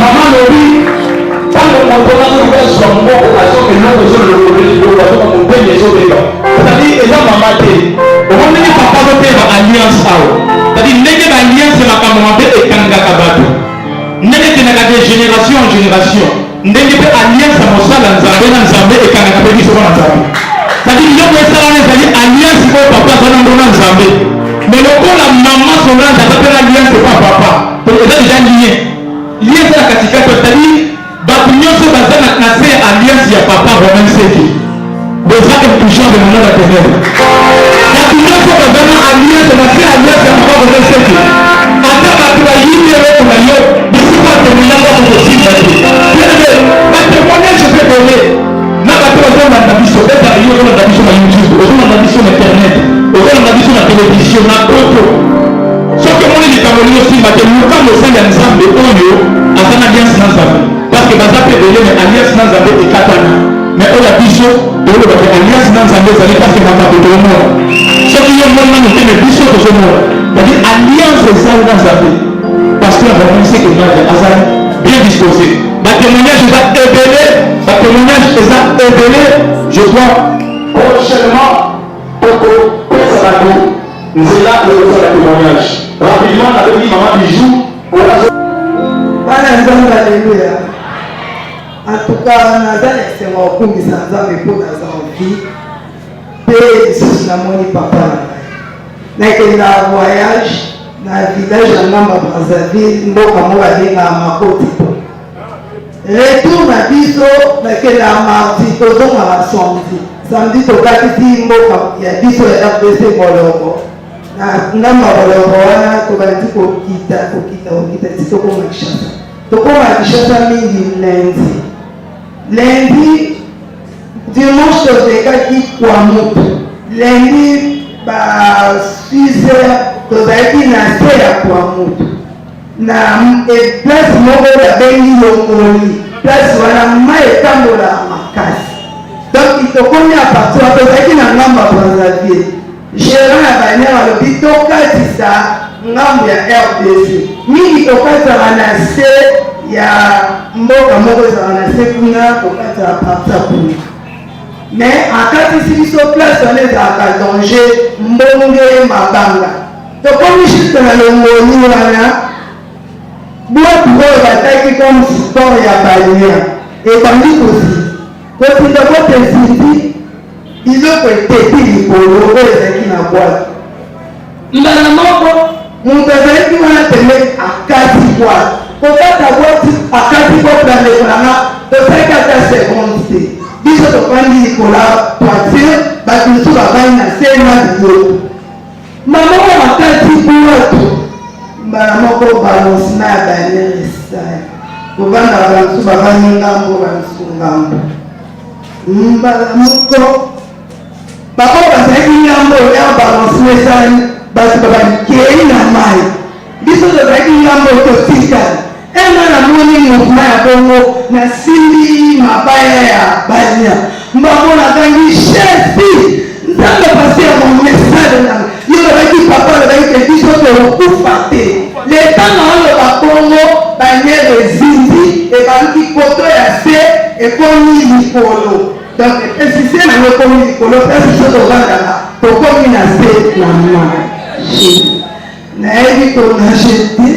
[SPEAKER 4] mama lobi ntango moto nazokesa moko asoki eloko ezololokoasoka mopeni ezobeka cetadi eza mama te omondenge papa azoteba alliance awa cetadi ndenge baalliance makambo mabe ekangaka bato ndenge ekendaka de génération en génération ndenge mpe alliance ya mosala nzambe na nzambe ekangaka mpe biso na nzambe cetadi biloko esalana ezali alliance oyo papa aza nango na nzambe mais lokola mama solange aza mpe na alliance epa papa eza deja lien lien eza na katikati cetadi bato nyonso baza na se ya alliance ya papa romain seki boza intouchant de mandat ya ténèbre bato nyonso baza na alliance na se alliance ya papa romain seki ata bato bayini eloko na yo bisika atemoignage ako kosimba te batémoignage epe done na bato bazolanda biso eza yo ozolanda biso na youtube ozolanda biso na internet ozolanda biso na télévision na koto soki omoni likambo lino osimba te luka mosali ya nzambe oyo aza na alliance na nzambe parce que baza mpe dele me alliance na nzambe ekatana mais oyo ya biso tolobaka alliance na nzambe ezali parce makambo tozomona soki yo moni nano te me biso tozomona cetadi alliance ezali na nzambe parce que azamonisi ke nzambe azali bien disposé batémoignage eza ebele batémoignage eza ebele je crois prochainement tokopesa bato nzela ezosala témoignage rapidement nabengi mama bijou bana nzambe aleluya antuka naza na esengo okungisa nzambe mpo naza ovi mpe lisusu namoni papa na ngai nakenda voyage na village ya ngamba Brazzaville mboka moko abengaka makoti retour na biso nakenda mardi tozongaka samedi tokatisi mboka ya biso ya RDC boloko na ngamba boloko wana tobandi kokita ti tokoma Kinshasa tokoma Kinshasa mingi lundi dimanche tozekaki kwa moto lundi ba 6 heures tozalaki na se ya kwa moto na place moko babengi Longoli place wana mai etambolaka makasi donc tokomi a partir wa tozalaki na ngamba Brazzaville gérant ya baniere alobi tokatisa ngambo ya RDC mingi tokatisaka na se ya mboka moko ezala na se kuna tokatisa partir kuna mais akatisi biso place wana ezalaka danger mbonge mabanga tokomi juste na Longoli wana bwatu oyo bataki comme support ya baniere ebandi kotinda kote ezindi biloko eteti likolo oyo ezalaki na bwatu mbala moko moto azalaki wana pene akati bwatu kokata bwatu akati koplandekolanga tosalaki ata seconde te biso tofandi likola toiture bato mosusu bavandi na se na biloko mama oyo akati bwatu mbala moko balancement ya baniere esali kovanda bamosusu bavandi ngambo bamosusu ngambo mbala moko bako bazalaki ngambo ya balancement esali bato babakei na mai biso tozalaki ngambo totikali ena namoni mouvement ya bongo nasimbi mabaya ya balia mbango nakangi chefi nzambe pasi ya momesale nanga yo lobaki papa lobaki te biso tolokufa te letanga oloba bongo baniere ezindi ebaluki poto ya se ekomi likolo donc epesise nango ekomi likolo place biso tovandaka tokomi na se na mai nayebi konage te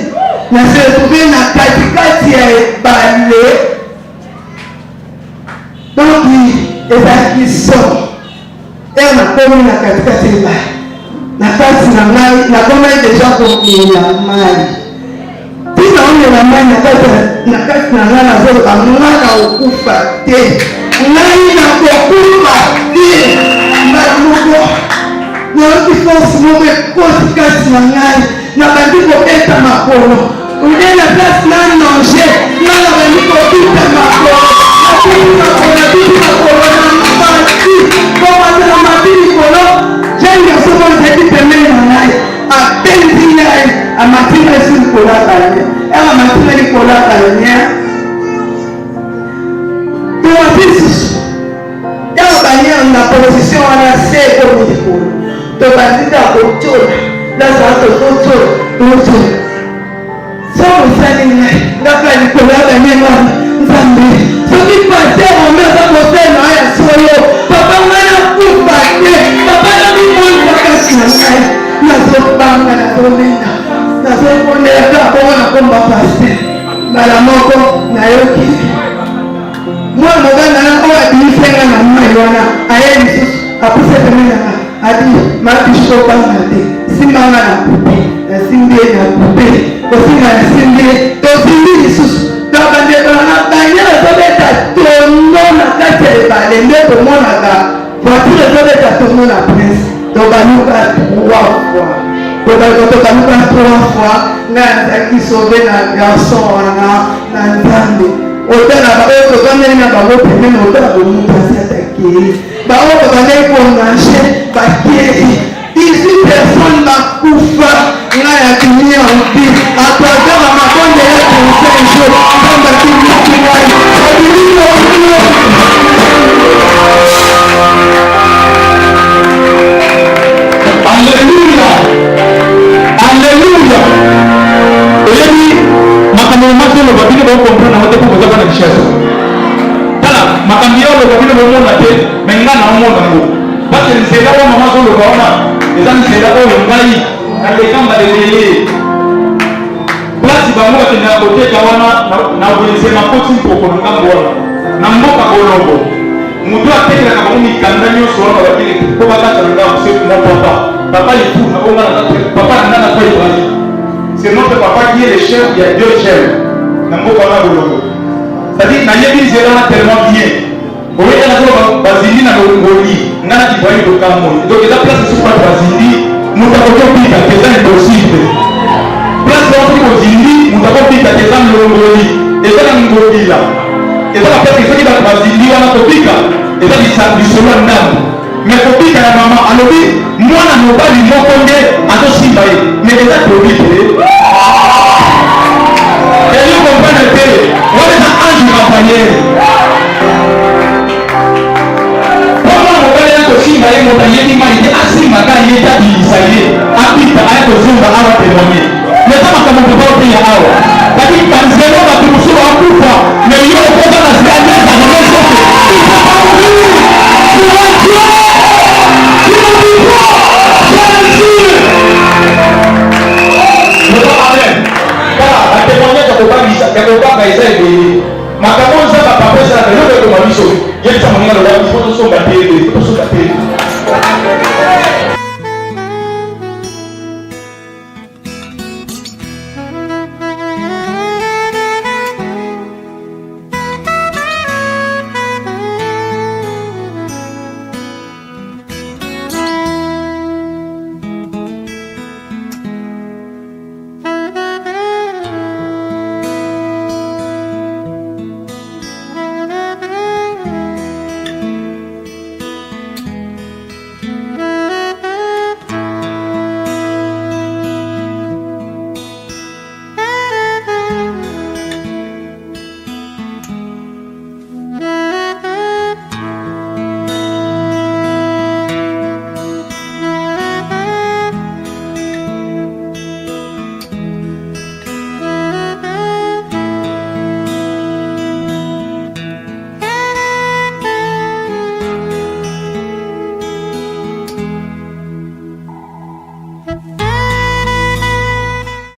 [SPEAKER 4] naseretrouve na katikati ya ebale donc ezalaki son ere nakomi na katikati ya ebale na kati na ngai nakomai deja komela mai ntina omela mai na kati na ngai nazoloba ngai na kokufa te ngai na kokufa te mbala moko nayoki force moko ekoti kati na ngai nabandi kobeta makolo nde na place na nonge nga nabandi wana se komi likolo tobandika kocola nazala tokocola tocola so mosali ngai ngaka likolo ya banyengwana nzambe soki paster ome aza motema ya solo papa ngai nakufa te papa namimoni makasi na ngai nazobanga nazolenda nazokondelaka bongo nakomba paster mbala moko nayoki mwana mobanga na oyo abiyisenga na mai wana aye lisusu apuse pembe nanga adi mabisho banga te simbanga na pupe nasimbi ye na pupe kosinga nasimbi ye tosimbi lisusu tobandeko nanga banye ezobeta tondo na kati ya ebale nde tomonaka voiture ezobeta tondo na prince tobaluka 3 fois tobaluka 3 fois ngai nazalaki sauve na garçon wana na nzambe otala baoyo tozameli na bango pemene otala bomutu asi atakei baoyo tobandeli konange bakei 18 personnes bakufa ngai akimi ya obi atwazaka makonde ya 35 jours nzambakimiki ngai abimino
[SPEAKER 2] Alléluia. Alléluia. Oyebi makambo masi lo babine ba comprendre na wote ko boza na richesse. Tala makambo yo lo babine bo mona te menga na mona ngo. Parce que c'est là où maman zo lo baona. Eza ni c'est là où ngai na le kamba de lele. Place ba mo te na kote kawana na wese makoti ko ngambo wana. Na mboka kolombo. Mutu atekela kama mimi kandanyo so na bakile ko bakata na ngabo na papa. Papa est fou, papa n'a pas Ibrahim. C'est notre papa qui est le chef, il y a 2 chefs. C'est-à-dire, Nayebi Zéla tellement bien. Au lieu de la Basili, n'a pas Goli, n'a pas Ibrahim de Kamon. Donc, la place de ce Basili, nous avons dit que c'est impossible. Place de Basili, nous avons dit que c'est Ngoli. Et ça, Ngoli là. Et ça, la place de Basili, on a dit que c'est du solo d'âme. Mais faut dire à la maman, alors oui, moi na mobali moko nde azosimba ye, mais eza profite. Et vous comprenez que on est un ange campagner. Comment mobali ya kosimba ye moto yebi mali te asimba ka ye ta bisaye, apita aya kozumba awa témoigner. Mais ça makambo papa ote ya awa. Kati kanzelo ba tumusu ba kufa,